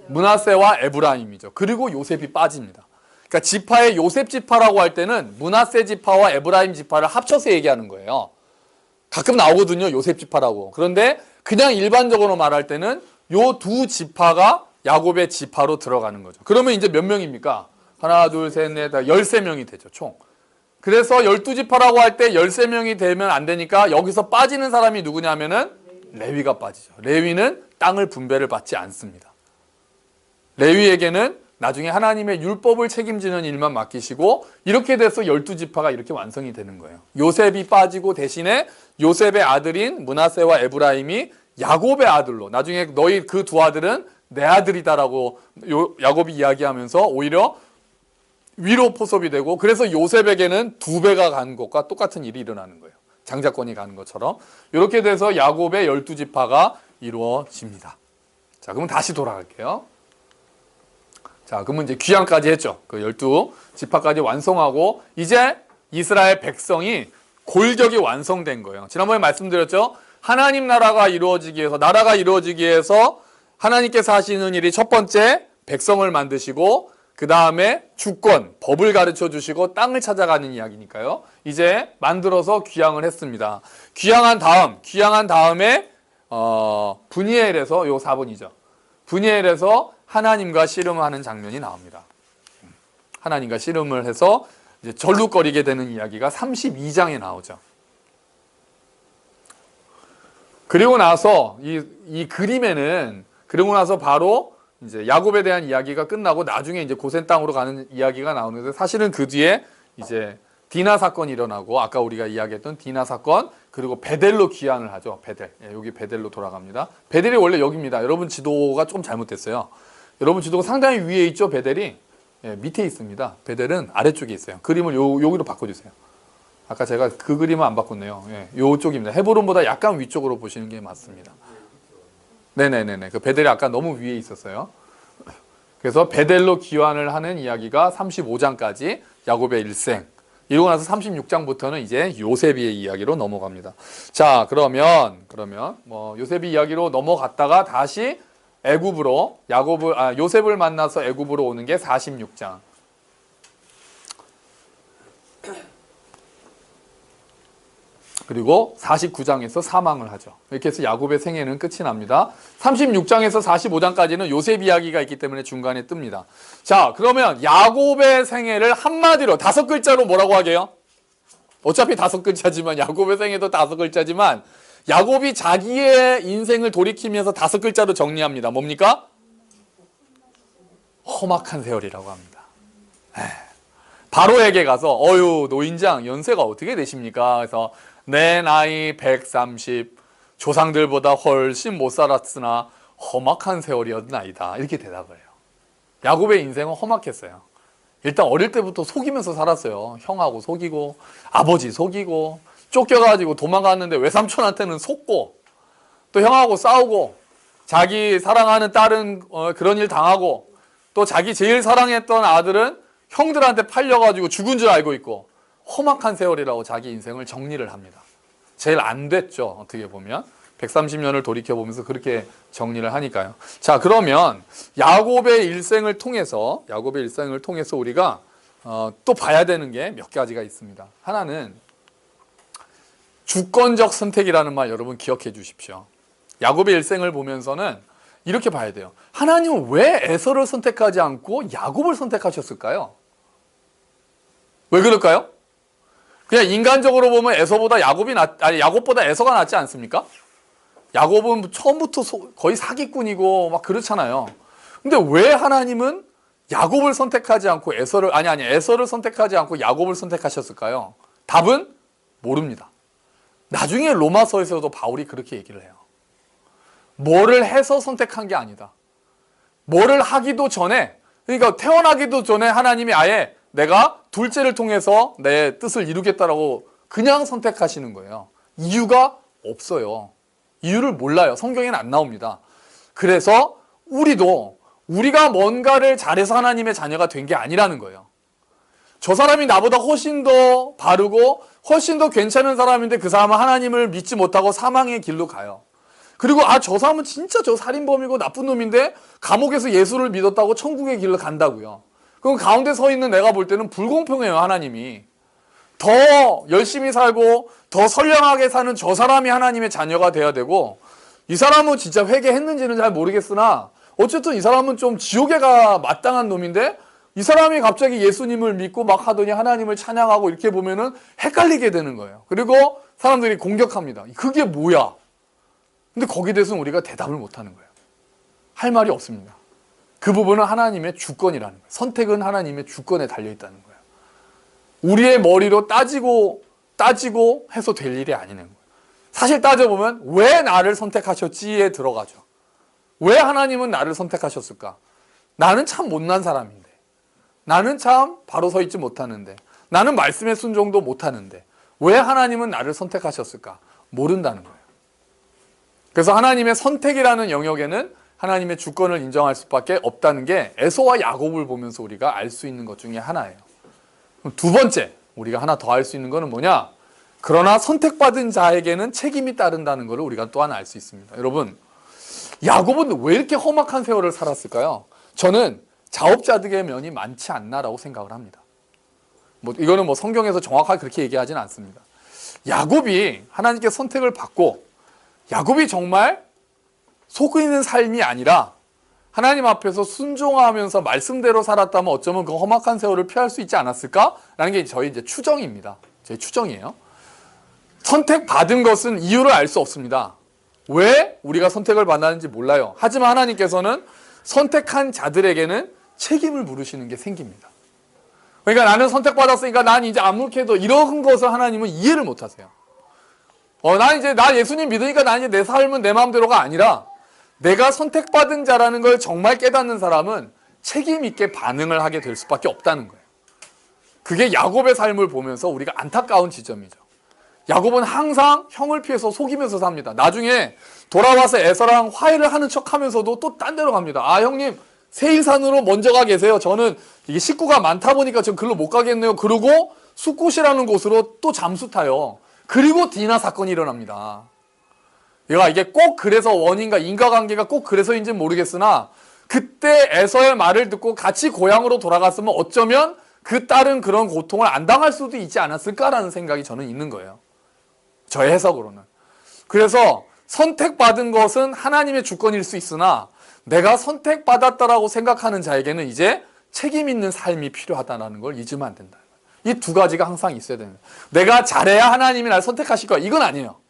므낫세와 에브라임이죠. 그리고 요셉이 빠집니다. 그러니까 지파의 요셉 지파라고 할 때는 므낫세 지파와 에브라임 지파를 합쳐서 얘기하는 거예요. 가끔 나오거든요. 요셉 지파라고. 그런데 그냥 일반적으로 말할 때는 요 두 지파가 야곱의 지파로 들어가는 거죠. 그러면 이제 몇 명입니까? 하나, 둘, 셋, 넷, 13명이 되죠. 총. 그래서 12지파라고 할 때 13명이 되면 안 되니까 여기서 빠지는 사람이 누구냐면은 레위가 빠지죠. 레위는 땅을 분배를 받지 않습니다. 레위에게는 나중에 하나님의 율법을 책임지는 일만 맡기시고 이렇게 돼서 12지파가 이렇게 완성이 되는 거예요. 요셉이 빠지고 대신에 요셉의 아들인 므낫세와 에브라임이 야곱의 아들로, 나중에 너희 그 두 아들은 내 아들이다라고 야곱이 이야기하면서 오히려 위로 포섭이 되고, 그래서 요셉에게는 2배가 간 것과 똑같은 일이 일어나는 거예요. 장자권이 가는 것처럼. 이렇게 돼서 야곱의 12지파가 이루어집니다. 자, 그러면 다시 돌아갈게요. 자, 그러면 이제 귀향까지 했죠. 그 12지파까지 완성하고 이제 이스라엘 백성이 골격이 완성된 거예요. 지난번에 말씀드렸죠. 하나님 나라가 이루어지기 위해서, 나라가 이루어지기 위해서 하나님께서 하시는 일이 첫 번째 백성을 만드시고, 그 다음에 주권, 법을 가르쳐 주시고 땅을 찾아가는 이야기니까요. 이제 만들어서 귀향을 했습니다. 귀향한 다음에 브니엘에서, 요 4번이죠. 브니엘에서 하나님과 씨름하는 장면이 나옵니다. 하나님과 씨름을 해서 이제 절룩거리게 되는 이야기가 32장에 나오죠. 그리고 나서 이 그림에는, 그리고 나서 바로 이제 야곱에 대한 이야기가 끝나고 나중에 이제 고센 땅으로 가는 이야기가 나오는데, 사실은 그 뒤에 이제 디나 사건이 일어나고, 아까 우리가 이야기했던 디나 사건, 그리고 베델로 귀환을 하죠. 베델. 예, 여기 베델로 돌아갑니다. 베델이 원래 여기입니다. 여러분 지도가 좀 잘못됐어요. 여러분 지도가 상당히 위에 있죠. 베델이. 예, 밑에 있습니다. 베델은 아래쪽에 있어요. 그림을 여기로 바꿔주세요. 아까 제가 그 그림은 안 바꿨네요. 예, 요쪽입니다. 헤브론보다 약간 위쪽으로 보시는 게 맞습니다. 네네네네. 그 베델이 아까 너무 위에 있었어요. 그래서 베델로 귀환을 하는 이야기가 35장까지 야곱의 일생. 이러고 나서 36장부터는 이제 요셉의 이야기로 넘어갑니다. 자, 그러면 요셉의 이야기로 넘어갔다가 다시 애굽으로 요셉을 만나서 애굽으로 오는 게 46장. 그리고 49장에서 사망을 하죠. 이렇게 해서 야곱의 생애는 끝이 납니다. 36장에서 45장까지는 요셉 이야기가 있기 때문에 중간에 뜹니다. 자, 그러면 야곱의 생애를 한마디로 5글자로 뭐라고 하게요? 어차피 5글자지만, 야곱의 생애도 5글자지만 야곱이 자기의 인생을 돌이키면서 5글자로 정리합니다. 뭡니까? 험악한 세월이라고 합니다. 바로에게 가서 어유 노인장 연세가 어떻게 되십니까? 그래서 내 나이 130, 조상들보다 훨씬 못 살았으나 험악한 세월이었나이다. 이렇게 대답을 해요. 야곱의 인생은 험악했어요. 일단 어릴 때부터 속이면서 살았어요. 형하고 속이고, 아버지 속이고, 쫓겨가지고 도망갔는데 외삼촌한테는 속고, 또 형하고 싸우고, 자기 사랑하는 딸은 그런 일 당하고, 또 자기 제일 사랑했던 아들은 형들한테 팔려가지고 죽은 줄 알고 있고, 험악한 세월이라고 자기 인생을 정리를 합니다. 제일 안 됐죠. 어떻게 보면 130년을 돌이켜보면서 그렇게 정리를 하니까요. 자, 그러면 야곱의 일생을 통해서 우리가 또 봐야 되는 게 몇 가지가 있습니다. 하나는 주권적 선택이라는 말 여러분 기억해 주십시오. 야곱의 일생을 보면서는 이렇게 봐야 돼요. 하나님은 왜 에서를 선택하지 않고 야곱을 선택하셨을까요? 왜 그럴까요? 그냥 인간적으로 보면 에서보다 야곱보다 에서가 낫지 않습니까? 야곱은 처음부터 거의 사기꾼이고 막 그렇잖아요. 근데 왜 하나님은 야곱을 선택하지 않고 에서를 선택하지 않고 야곱을 선택하셨을까요? 답은 모릅니다. 나중에 로마서에서도 바울이 그렇게 얘기를 해요. 뭐를 해서 선택한 게 아니다. 뭐를 하기도 전에, 그러니까 태어나기도 전에 하나님이 아예 내가 둘째를 통해서 내 뜻을 이루겠다라고 그냥 선택하시는 거예요. 이유가 없어요. 이유를 몰라요. 성경에는 안 나옵니다. 그래서 우리가 뭔가를 잘해서 하나님의 자녀가 된 게 아니라는 거예요. 저 사람이 나보다 훨씬 더 바르고 훨씬 더 괜찮은 사람인데 그 사람은 하나님을 믿지 못하고 사망의 길로 가요. 그리고 저 사람은 진짜 저 살인범이고 나쁜 놈인데 감옥에서 예수를 믿었다고 천국의 길로 간다고요. 그럼 가운데 서 있는 내가 볼 때는 불공평해요. 하나님이. 더 열심히 살고 더 선량하게 사는 저 사람이 하나님의 자녀가 돼야 되고, 이 사람은 진짜 회개했는지는 잘 모르겠으나 어쨌든 이 사람은 좀 지옥에 가 마땅한 놈인데 이 사람이 갑자기 예수님을 믿고 막 하더니 하나님을 찬양하고 이렇게 보면은 헷갈리게 되는 거예요. 그리고 사람들이 공격합니다. 그게 뭐야? 근데 거기에 대해서는 우리가 대답을 못 하는 거예요. 할 말이 없습니다. 그 부분은 하나님의 주권이라는 거예요. 선택은 하나님의 주권에 달려있다는 거예요. 우리의 머리로 따지고 해서 될 일이 아니는 거예요. 사실 따져보면 왜 나를 선택하셨지에 들어가죠. 왜 하나님은 나를 선택하셨을까? 나는 참 못난 사람인데, 나는 참 바로 서 있지 못하는데, 나는 말씀에 순종도 못하는데 왜 하나님은 나를 선택하셨을까? 모른다는 거예요. 그래서 하나님의 선택이라는 영역에는 하나님의 주권을 인정할 수밖에 없다는 게 에서와 야곱을 보면서 우리가 알 수 있는 것 중에 하나예요. 그럼 두 번째, 우리가 하나 더 알 수 있는 것은 뭐냐? 그러나 선택받은 자에게는 책임이 따른다는 것을 우리가 또 하나 알 수 있습니다. 여러분, 야곱은 왜 이렇게 험악한 세월을 살았을까요? 저는 자업자득의 면이 많지 않나라고 생각을 합니다. 이거는 성경에서 정확하게 그렇게 얘기하지는 않습니다. 야곱이 하나님께 선택을 받고 야곱이 정말 속이는 삶이 아니라 하나님 앞에서 순종하면서 말씀대로 살았다면 어쩌면 그 험악한 세월을 피할 수 있지 않았을까라는 게 저희 이제 추정입니다. 제 추정이에요. 선택받은 것은 이유를 알 수 없습니다. 왜 우리가 선택을 받았는지 몰라요. 하지만 하나님께서는 선택한 자들에게는 책임을 물으시는 게 생깁니다. 그러니까 나는 선택받았으니까 난 이제 아무렇게도 이런 것을 하나님은 이해를 못 하세요. 나 예수님 믿으니까 난 이제 내 삶은 내 마음대로가 아니라 내가 선택받은 자라는 걸 정말 깨닫는 사람은 책임 있게 반응을 하게 될 수밖에 없다는 거예요. 그게 야곱의 삶을 보면서 우리가 안타까운 지점이죠. 야곱은 항상 형을 피해서 속이면서 삽니다. 나중에 돌아와서 에서랑 화해를 하는 척 하면서도 또 딴 데로 갑니다. 아, 형님, 세일산으로 먼저 가 계세요. 저는 이게 식구가 많다 보니까 전 글로 못 가겠네요. 그러고 숫곳이라는 곳으로 또 잠수 타요. 그리고 디나 사건이 일어납니다. 이게 꼭 그래서 원인과 인과관계가 꼭 그래서인지는 모르겠으나 그때 에서의 말을 듣고 같이 고향으로 돌아갔으면 어쩌면 그 딸은 그런 고통을 안 당할 수도 있지 않았을까라는 생각이 저는 있는 거예요. 저의 해석으로는. 그래서 선택받은 것은 하나님의 주권일 수 있으나 내가 선택받았다라고 생각하는 자에게는 이제 책임 있는 삶이 필요하다는 걸 잊으면 안 된다. 이 두 가지가 항상 있어야 됩니다. 내가 잘해야 하나님이 나를 선택하실 거야. 이건 아니에요.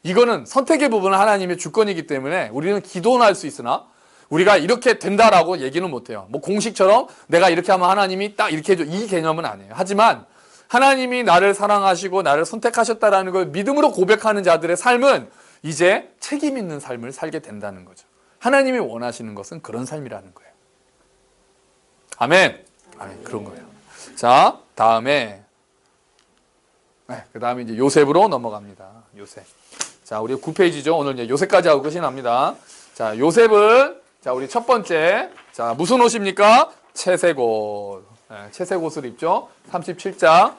이거는 선택의 부분은 하나님의 주권이기 때문에 우리는 기도는 할 수 있으나 우리가 이렇게 된다라고 얘기는 못해요. 공식처럼 내가 이렇게 하면 하나님이 딱 이렇게 해줘. 이 개념은 아니에요. 하지만 하나님이 나를 사랑하시고 나를 선택하셨다라는 걸 믿음으로 고백하는 자들의 삶은 이제 책임 있는 삶을 살게 된다는 거죠. 하나님이 원하시는 것은 그런 삶이라는 거예요. 아멘. 아멘. 그런 거예요. 자, 다음에 그 다음에 이제 요셉으로 넘어갑니다. 요셉. 자, 우리 9페이지죠. 오늘 이제 요셉까지 하고 끝이 납니다. 자, 요셉은 자, 우리 첫 번째. 자, 무슨 옷입니까? 채색 옷. 채색 옷을 입죠. 37장.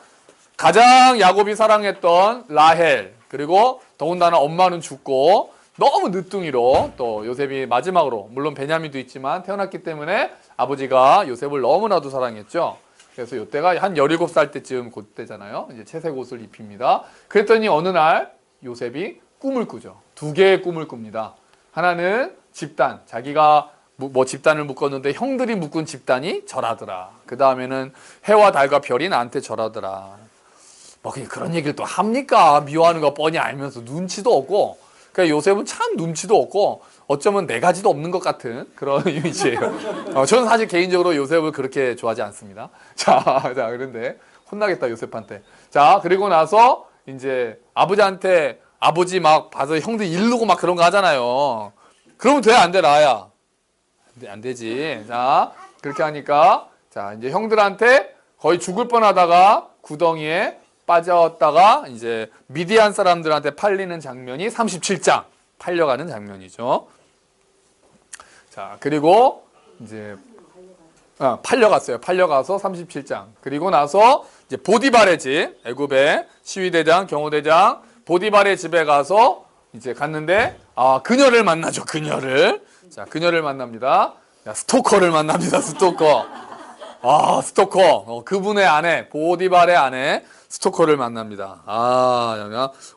가장 야곱이 사랑했던 라헬. 그리고 더군다나 엄마는 죽고 너무 늦둥이로 또 요셉이 마지막으로 물론 베냐민도 있지만 태어났기 때문에 아버지가 요셉을 너무나도 사랑했죠. 그래서 이때가 한 17살 때쯤 그때잖아요. 이제 채색 옷을 입힙니다. 그랬더니 어느 날 요셉이 꿈을 꾸죠. 두 개의 꿈을 꿉니다. 하나는 집단, 자기가 집단을 묶었는데 형들이 묶은 집단이 절하더라. 그 다음에는 해와 달과 별이 나한테 절하더라. 그냥 그런 얘기를 또 합니까? 미워하는 거 뻔히 알면서 눈치도 없고. 그러니까 요셉은 참 눈치도 없고 어쩌면 네 가지도 없는 것 같은 그런 이미지예요. 저는 사실 개인적으로 요셉을 그렇게 좋아하지 않습니다. 자, 그런데 혼나겠다 요셉한테. 자, 그리고 나서 이제 아버지한테 아버지 막 봐서 형들 이르고 막 그런 거 하잖아요. 그러면 돼, 안 돼, 라야? 안 되지. 자, 그렇게 하니까 자, 이제 형들한테 거의 죽을 뻔하다가 구덩이에 빠졌다가 이제 미디안 사람들한테 팔리는 장면이 37장 팔려가는 장면이죠. 자, 그리고 이제 팔려갔어요. 팔려가서 37장. 그리고 나서 이제 보디발의 집, 애굽의 시위대장, 경호대장 보디발의 집에 가서 이제 갔는데 그녀를 만나죠. 그녀를. 자, 그녀를 만납니다. 스토커를 만납니다. 스토커. 스토커. 그분의 아내, 보디발의 아내 스토커를 만납니다.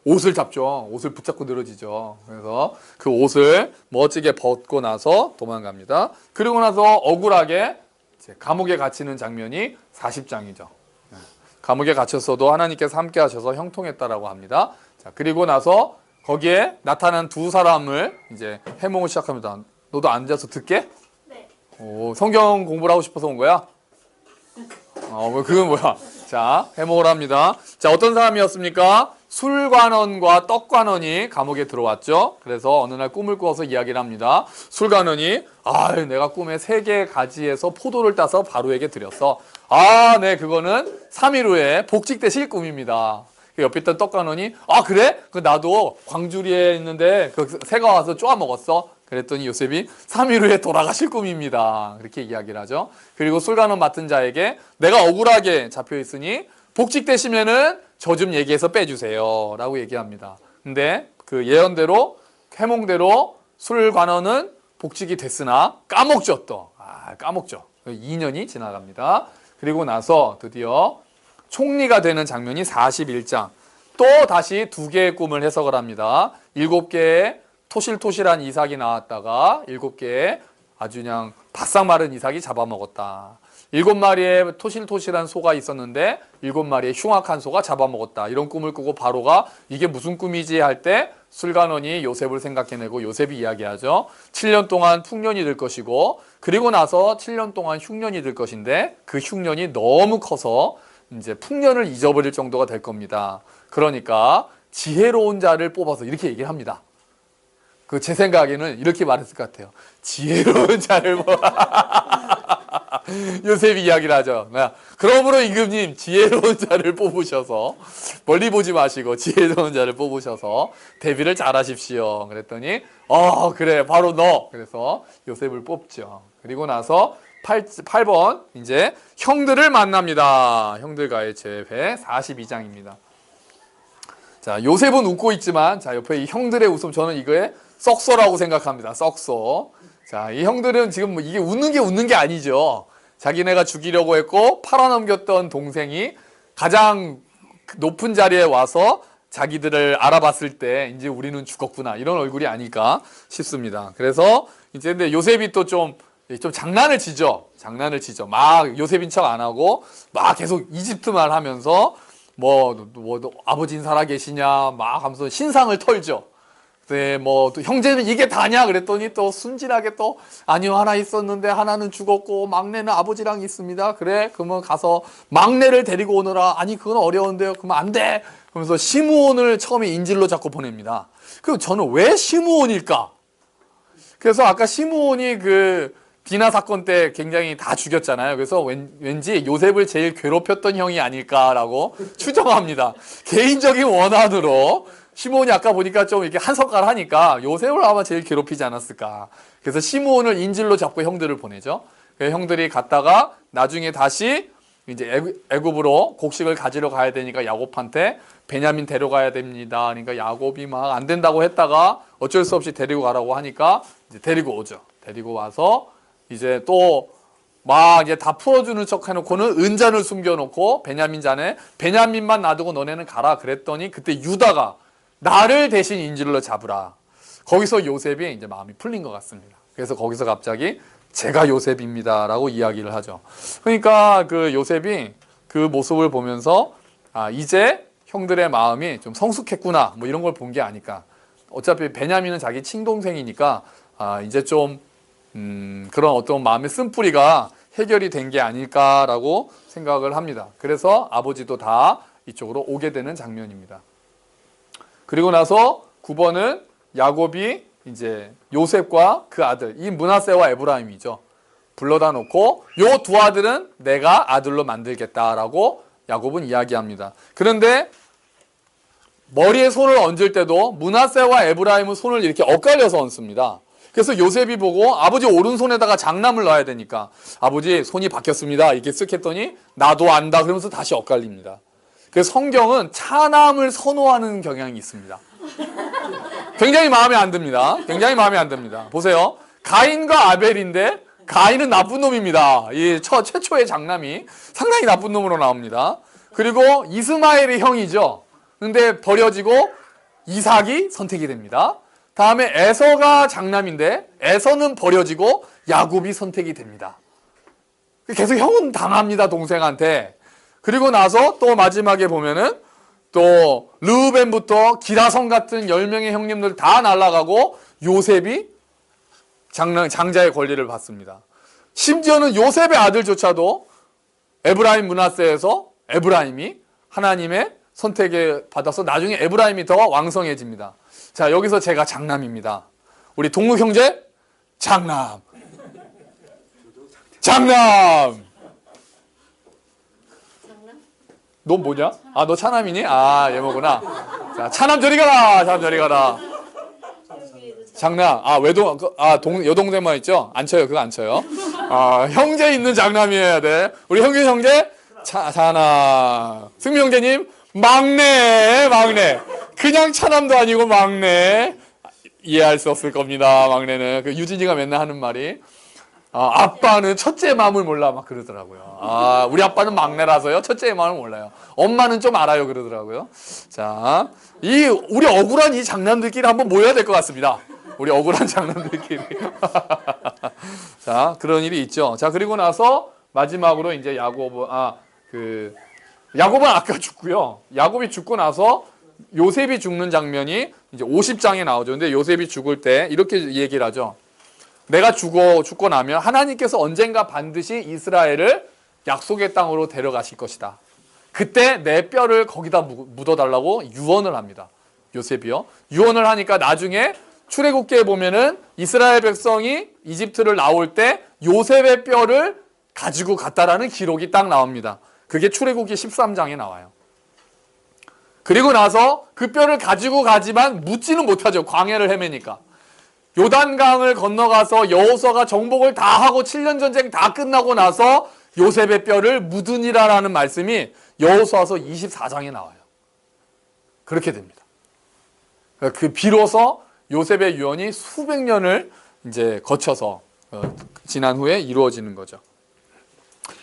옷을 잡죠. 옷을 붙잡고 늘어지죠. 그래서 그 옷을 멋지게 벗고 나서 도망갑니다. 그리고 나서 억울하게 이제 감옥에 갇히는 장면이 40장이죠. 감옥에 갇혔어도 하나님께서 함께 하셔서 형통했다라고 합니다. 자, 그리고 나서 거기에 나타난 두 사람을 이제 해몽을 시작합니다. 너도 앉아서 듣게? 네. 오, 성경 공부를 하고 싶어서 온 거야? 뭐 그건 뭐야? 자, 해몽을 합니다. 자, 어떤 사람이었습니까? 술관원과 떡관원이 감옥에 들어왔죠. 그래서 어느 날 꿈을 꾸어서 이야기를 합니다. 술관원이 내가 꿈에 3개 가지에서 포도를 따서 바로에게 드렸어. 네, 그거는 3일 후에 복직되실 꿈입니다. 옆에 있던 떡관원이 그래? 나도 광주리에 있는데 그 새가 와서 쪼아 먹었어. 그랬더니 요셉이 3일 후에 돌아가실 꿈입니다. 그렇게 이야기를 하죠. 그리고 술관원 맡은 자에게 내가 억울하게 잡혀 있으니 복직되시면은 저 좀 얘기해서 빼주세요 라고 얘기합니다. 근데 그 예언대로 해몽대로 술관원은 복직이 됐으나 까먹죠 또. 까먹죠. 2년이 지나갑니다. 그리고 나서 드디어 총리가 되는 장면이 41장. 또 다시 2개의 꿈을 해석을 합니다. 7개의 토실토실한 이삭이 나왔다가 7개의 아주 그냥 바싹 마른 이삭이 잡아먹었다. 7마리의 토실토실한 소가 있었는데 7마리의 흉악한 소가 잡아먹었다. 이런 꿈을 꾸고 바로가 이게 무슨 꿈이지 할 때 술관원이 요셉을 생각해내고 요셉이 이야기하죠. 7년 동안 풍년이 될 것이고 그리고 나서 7년 동안 흉년이 될 것인데 그 흉년이 너무 커서 이제 풍년을 잊어버릴 정도가 될 겁니다. 그러니까 지혜로운 자를 뽑아서 이렇게 얘기를 합니다. 제 생각에는 이렇게 말했을 것 같아요. 지혜로운 자를 요셉이 이야기를 하죠. 그러므로 임금님 지혜로운 자를 뽑으셔서 멀리 보지 마시고 지혜로운 자를 뽑으셔서 대비를 잘 하십시오. 그랬더니 그래 바로 너. 그래서 요셉을 뽑죠. 그리고 나서 8번 이제 형들을 만납니다. 형들과의 재회 42장입니다. 자, 요셉은 웃고 있지만 자, 옆에 이 형들의 웃음 저는 이거에 썩소라고 생각합니다. 썩소. 자, 이 형들은 지금 이게 웃는 게 아니죠. 자기네가 죽이려고 했고 팔아넘겼던 동생이 가장 높은 자리에 와서 자기들을 알아봤을 때 이제 우리는 죽었구나 이런 얼굴이 아닐까 싶습니다. 그래서 이제 근데 요셉이 또 좀 장난을 치죠. 막 요셉인 척 안 하고 막 계속 이집트말 하면서 뭐 아버지는 살아계시냐 막 하면서 신상을 털죠. 네, 또 형제는 이게 다냐 그랬더니 또 순진하게 또 아니요 하나 있었는데 하나는 죽었고 막내는 아버지랑 있습니다. 그래 그러면 가서 막내를 데리고 오너라. 아니 그건 어려운데요. 그러면 안 돼. 그러면서 시므온을 처음에 인질로 잡고 보냅니다. 그럼 저는 왜 시므온일까? 그래서 아까 시므온이 그 디나 사건 때 굉장히 다 죽였잖아요. 그래서 왠지 요셉을 제일 괴롭혔던 형이 아닐까라고 추정합니다. 개인적인 원한으로 시므온이 아까 보니까 좀 이렇게 한석갈 하니까 요셉을 아마 제일 괴롭히지 않았을까. 그래서 시므온을 인질로 잡고 형들을 보내죠. 그래서 형들이 갔다가 나중에 다시 이제 애굽으로 곡식을 가지러 가야 되니까 야곱한테 베냐민 데려가야 됩니다. 그러니까 야곱이 막 안 된다고 했다가 어쩔 수 없이 데리고 가라고 하니까 이제 데리고 오죠. 데리고 와서 이제 또 막 이제 다 풀어주는 척 해놓고는 은잔을 숨겨놓고 베냐민 잔에 베냐민만 놔두고 너네는 가라 그랬더니 그때 유다가 나를 대신 인질로 잡으라. 거기서 요셉이 이제 마음이 풀린 것 같습니다. 그래서 거기서 갑자기 제가 요셉입니다라고 이야기를 하죠. 그러니까 그 요셉이 그 모습을 보면서 이제 형들의 마음이 좀 성숙했구나 뭐 이런 걸 본 게 아닐까. 어차피 베냐민은 자기 친동생이니까 이제 좀 그런 어떤 마음의 쓴뿌리가 해결이 된 게 아닐까라고 생각을 합니다. 그래서 아버지도 다 이쪽으로 오게 되는 장면입니다. 그리고 나서 9번은 야곱이 이제 요셉과 그 아들 이 므낫세와 에브라임이죠. 불러다 놓고 요 두 아들은 내가 아들로 만들겠다라고 야곱은 이야기합니다. 그런데 머리에 손을 얹을 때도 므낫세와 에브라임은 손을 이렇게 엇갈려서 얹습니다. 그래서 요셉이 보고 아버지 오른손에다가 장남을 넣어야 되니까 아버지 손이 바뀌었습니다. 이렇게 쓱 했더니 나도 안다 그러면서 다시 엇갈립니다. 그래서 성경은 차남을 선호하는 경향이 있습니다. 굉장히 마음에 안 듭니다. 굉장히 마음에 안 듭니다. 보세요. 가인과 아벨인데 가인은 나쁜 놈입니다. 이 최초의 장남이 상당히 나쁜 놈으로 나옵니다. 그리고 이스마엘의 형이죠. 근데 버려지고 이삭이 선택이 됩니다. 다음에 에서가 장남인데 에서는 버려지고 야곱이 선택이 됩니다. 계속 형은 당합니다. 동생한테. 그리고 나서 또 마지막에 보면은 또 르우벤부터 기라성 같은 10명의 형님들 다 날아가고 요셉이 장자의 권리를 받습니다. 심지어는 요셉의 아들조차도 에브라임 므낫세에서 에브라임이 하나님의 선택에 받아서 나중에 에브라임이 더 왕성해집니다. 자, 여기서 제가 장남입니다. 우리 동무 형제 장남. 장남. 장남? 너 뭐냐? 아, 너 차남이니? 아, 얘모구나. 자, 차남 저리 가라. 차남 저리 가라. 장남. 아, 여동생만 있죠? 안 쳐요. 그거 안 쳐요. 아, 형제 있는 장남이어야 돼. 우리 형제 차남. 승미 형제님 막내. 그냥 차남도 아니고 막내. 이해할 수 없을 겁니다. 막내는. 그 유진이가 맨날 하는 말이 아빠는 첫째 마음을 몰라 막 그러더라고요. 아, 우리 아빠는 막내라서요. 첫째의 마음을 몰라요. 엄마는 좀 알아요 그러더라고요. 자, 우리 억울한 이 장남들끼리 한번 모여야 될 것 같습니다. 우리 억울한 장남들끼리. 자, 그런 일이 있죠. 자, 그리고 나서 마지막으로 이제 야곱은 아까 죽고요. 야곱이 죽고 나서 요셉이 죽는 장면이 이제 50장에 나오죠. 근데 요셉이 죽을 때 이렇게 얘기를 하죠. 내가 죽고 나면 하나님께서 언젠가 반드시 이스라엘을 약속의 땅으로 데려가실 것이다. 그때 내 뼈를 거기다 묻어달라고 유언을 합니다. 요셉이요. 유언을 하니까 나중에 출애굽기에 보면은 이스라엘 백성이 이집트를 나올 때 요셉의 뼈를 가지고 갔다라는 기록이 딱 나옵니다. 그게 출애굽기 13장에 나와요. 그리고 나서 그 뼈를 가지고 가지만 묻지는 못하죠. 광야를 헤매니까. 요단강을 건너가서 여호수아가 정복을 다 하고 7년 전쟁 다 끝나고 나서 요셉의 뼈를 묻으니라라는 말씀이 여호수아서 24장에 나와요. 그렇게 됩니다. 그 비로소 요셉의 유언이 수백 년을 이제 거쳐서 지난 후에 이루어지는 거죠.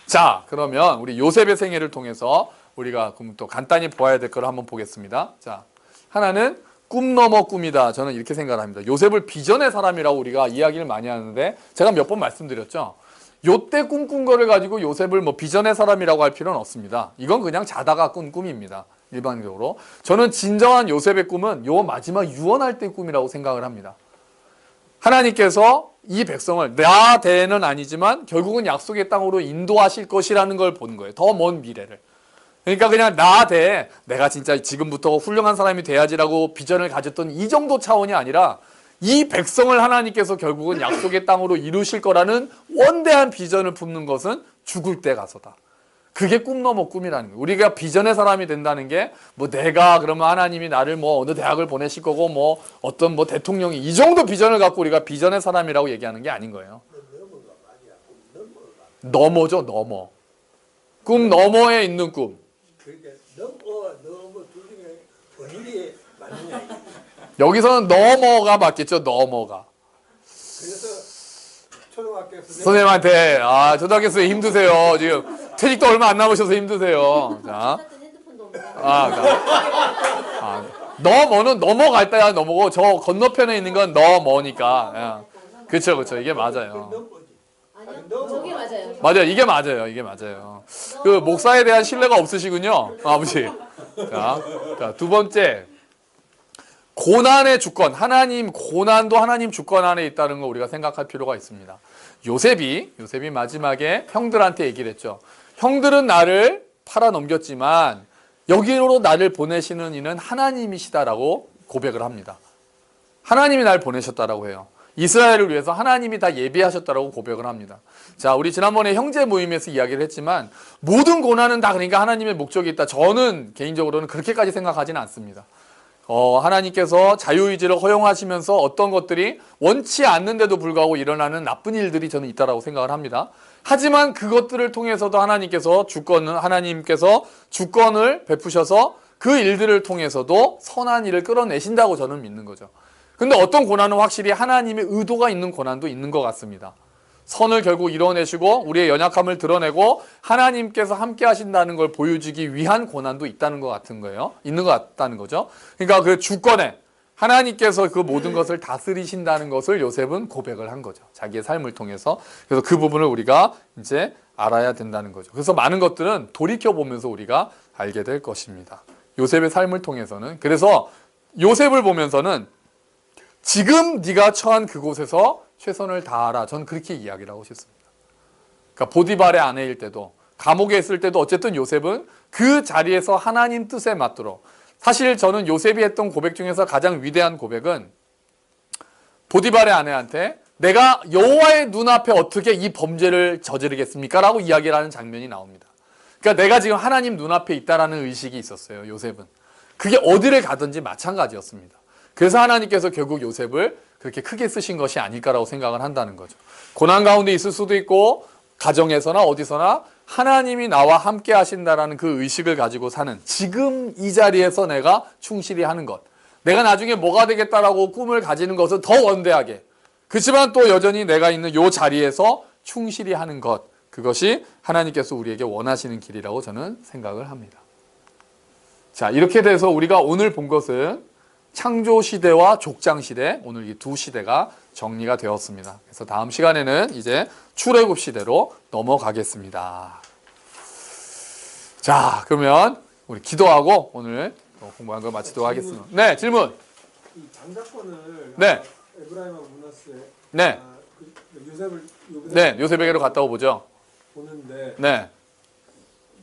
자, 그러면 우리 요셉의 생애를 통해서 우리가 그럼 또 간단히 보아야 될 걸 한번 보겠습니다. 자, 하나는 꿈 넘어 꿈이다. 저는 이렇게 생각을 합니다. 요셉을 비전의 사람이라고 우리가 이야기를 많이 하는데 제가 몇 번 말씀드렸죠. 요때 꿈꾼 거를 가지고 요셉을 뭐 비전의 사람이라고 할 필요는 없습니다. 이건 그냥 자다가 꾼 꿈입니다. 일반적으로. 저는 진정한 요셉의 꿈은 요 마지막 유언할 때 꿈이라고 생각을 합니다. 하나님께서 이 백성을 나 대는 아니지만 결국은 약속의 땅으로 인도하실 것이라는 걸 본 거예요. 더 먼 미래를. 그러니까 그냥 나 대, 내가 진짜 지금부터 훌륭한 사람이 돼야지라고 비전을 가졌던 이 정도 차원이 아니라 이 백성을 하나님께서 결국은 약속의 땅으로 이루실 거라는 원대한 비전을 품는 것은 죽을 때 가서다. 그게 꿈 넘어 꿈이라는 거예요. 우리가 비전의 사람이 된다는 게 뭐 내가 그러면 하나님이 나를 뭐 어느 대학을 보내실 거고 뭐 어떤 뭐 대통령이 이 정도 비전을 갖고 우리가 비전의 사람이라고 얘기하는 게 아닌 거예요. 넘어죠, 넘어. 꿈 너머에 있는 꿈. 그러니까 너무 둘 중에 본인이 맞느냐. 여기서는 넘어가 맞겠죠, 넘어가. 그래서 초등학교 선생님한테 초등학교 선생님 힘드세요. 지금 퇴직도 얼마 안 남으셔서 힘드세요. 자, 핸드폰도 없는 넘어는 넘어갈 때야 넘어고 저 건너편에 있는 건 넘어니까. 그렇죠. 이게 맞아요. 아니요, 저게 맞아요. 맞아요. 이게 맞아요. 그 목사에 대한 신뢰가 없으시군요, 아버지. 자, 두 번째. 고난의 주권, 고난도 하나님 주권 안에 있다는 거 우리가 생각할 필요가 있습니다. 요셉이 마지막에 형들한테 얘기를 했죠. 형들은 나를 팔아 넘겼지만 여기로 나를 보내시는 이는 하나님이시다라고 고백을 합니다. 하나님이 날 보내셨다라고 해요. 이스라엘을 위해서 하나님이 다 예비하셨다라고 고백을 합니다. 자, 우리 지난번에 형제 모임에서 이야기를 했지만 모든 고난은 다 그러니까 하나님의 목적이 있다. 저는 개인적으로는 그렇게까지 생각하지는 않습니다. 하나님께서 자유의지를 허용하시면서 어떤 것들이 원치 않는데도 불구하고 일어나는 나쁜 일들이 저는 있다라고 생각을 합니다. 하지만 그것들을 통해서도 하나님께서 주권을 베푸셔서 그 일들을 통해서도 선한 일을 끌어내신다고 저는 믿는 거죠. 근데 어떤 고난은 확실히 하나님의 의도가 있는 고난도 있는 것 같습니다. 선을 결국 이뤄내시고 우리의 연약함을 드러내고 하나님께서 함께 하신다는 걸 보여주기 위한 고난도 있는 것 같다는 거죠. 그러니까 그 주권에 하나님께서 그 모든 것을 다스리신다는 것을 요셉은 고백을 한 거죠. 자기의 삶을 통해서. 그래서 그 부분을 우리가 이제 알아야 된다는 거죠. 그래서 많은 것들은 돌이켜보면서 우리가 알게 될 것입니다. 요셉의 삶을 통해서는. 그래서 요셉을 보면서는 지금 네가 처한 그곳에서 최선을 다하라. 저는 그렇게 이야기를 하고 싶습니다. 그러니까 보디발의 아내일 때도 감옥에 있을 때도 어쨌든 요셉은 그 자리에서 하나님 뜻에 맞도록, 사실 저는 요셉이 했던 고백 중에서 가장 위대한 고백은 보디발의 아내한테 내가 여호와의 눈앞에 어떻게 이 범죄를 저지르겠습니까? 라고 이야기를 하는 장면이 나옵니다. 그러니까 내가 지금 하나님 눈앞에 있다라는 의식이 있었어요, 요셉은. 그게 어디를 가든지 마찬가지였습니다. 그래서 하나님께서 결국 요셉을 그렇게 크게 쓰신 것이 아닐까라고 생각을 한다는 거죠. 고난 가운데 있을 수도 있고 가정에서나 어디서나 하나님이 나와 함께 하신다라는 그 의식을 가지고 사는 지금 이 자리에서 내가 충실히 하는 것, 내가 나중에 뭐가 되겠다라고 꿈을 가지는 것은 더 원대하게, 그렇지만 또 여전히 내가 있는 이 자리에서 충실히 하는 것, 그것이 하나님께서 우리에게 원하시는 길이라고 저는 생각을 합니다. 자, 이렇게 돼서 우리가 오늘 본 것은 창조시대와 족장시대, 오늘 이 두 시대가 정리가 되었습니다. 그래서 다음 시간에는 이제 출애굽 시대로 넘어가겠습니다. 자, 그러면 우리 기도하고 오늘 공부한 거 마치도록 하겠습니다. 네, 질문. 이 장자권을 네. 에브라임하고 문하스에 네. 요셉을 네, 요셉에게로 갔다 오보죠. 보는데 네.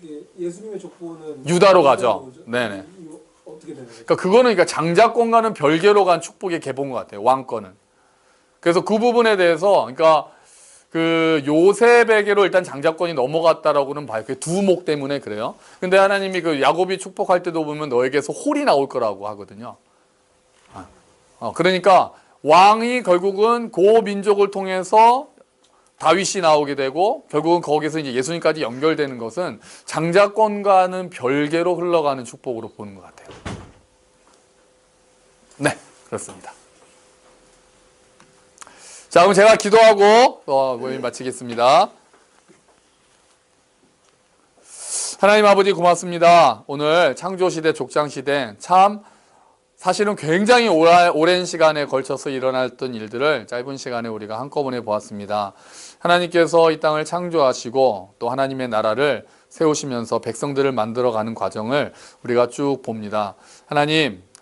이게 예수님의 족보는 유다로 가죠. 오죠? 네네. 이거 어떻게 되는 거예요? 그러니까 장자권과는 별개로 간 축복의 계보인 것 같아요, 왕권은. 그래서 그 부분에 대해서, 그러니까 그 요셉에게로 일단 장자권이 넘어갔다라고는 봐요. 그 두목 때문에 그래요. 근데 하나님이 그 야곱이 축복할 때도 보면 너에게서 홀이 나올 거라고 하거든요. 그러니까 왕이 결국은 그 민족을 통해서 다윗이 나오게 되고 결국은 거기서 이제 예수님까지 연결되는 것은 장자권과는 별개로 흘러가는 축복으로 보는 것 같아요. 네, 그렇습니다. 자, 그럼 제가 기도하고 모임 마치겠습니다. 하나님 아버지 고맙습니다. 오늘 창조시대, 족장시대 참 사실은 굉장히 오랜 시간에 걸쳐서 일어났던 일들을 짧은 시간에 우리가 한꺼번에 보았습니다. 하나님께서 이 땅을 창조하시고 또 하나님의 나라를 세우시면서 백성들을 만들어가는 과정을 우리가 쭉 봅니다.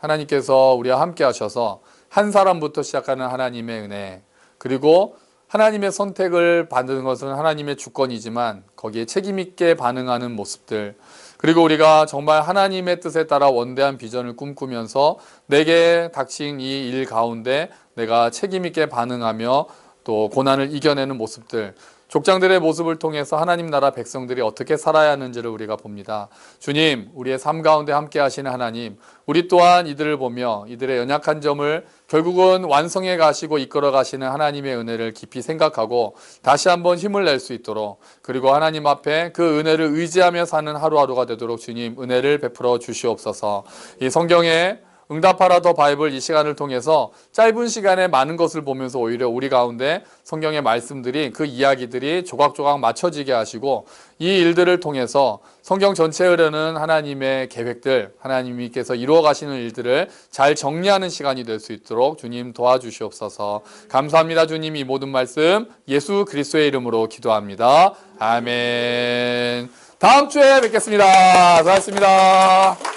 하나님께서 우리와 함께 하셔서 한 사람부터 시작하는 하나님의 은혜, 그리고 하나님의 선택을 받는 것은 하나님의 주권이지만 거기에 책임 있게 반응하는 모습들, 그리고 우리가 정말 하나님의 뜻에 따라 원대한 비전을 꿈꾸면서 내게 닥친 이 일 가운데 내가 책임 있게 반응하며 또 고난을 이겨내는 모습들, 족장들의 모습을 통해서 하나님 나라 백성들이 어떻게 살아야 하는지를 우리가 봅니다. 주님, 우리의 삶 가운데 함께 하시는 하나님, 우리 또한 이들을 보며 이들의 연약한 점을 결국은 완성해 가시고 이끌어 가시는 하나님의 은혜를 깊이 생각하고 다시 한번 힘을 낼 수 있도록, 그리고 하나님 앞에 그 은혜를 의지하며 사는 하루하루가 되도록 주님 은혜를 베풀어 주시옵소서. 이 성경에 응답하라 더 바이블 이 시간을 통해서 짧은 시간에 많은 것을 보면서 오히려 우리 가운데 성경의 말씀들이, 그 이야기들이 조각조각 맞춰지게 하시고 이 일들을 통해서 성경 전체에 흐르는 하나님의 계획들, 하나님께서 이루어 가시는 일들을 잘 정리하는 시간이 될 수 있도록 주님 도와주시옵소서. 감사합니다. 주님, 이 모든 말씀 예수 그리스도의 이름으로 기도합니다. 아멘. 다음 주에 뵙겠습니다. 수고하셨습니다.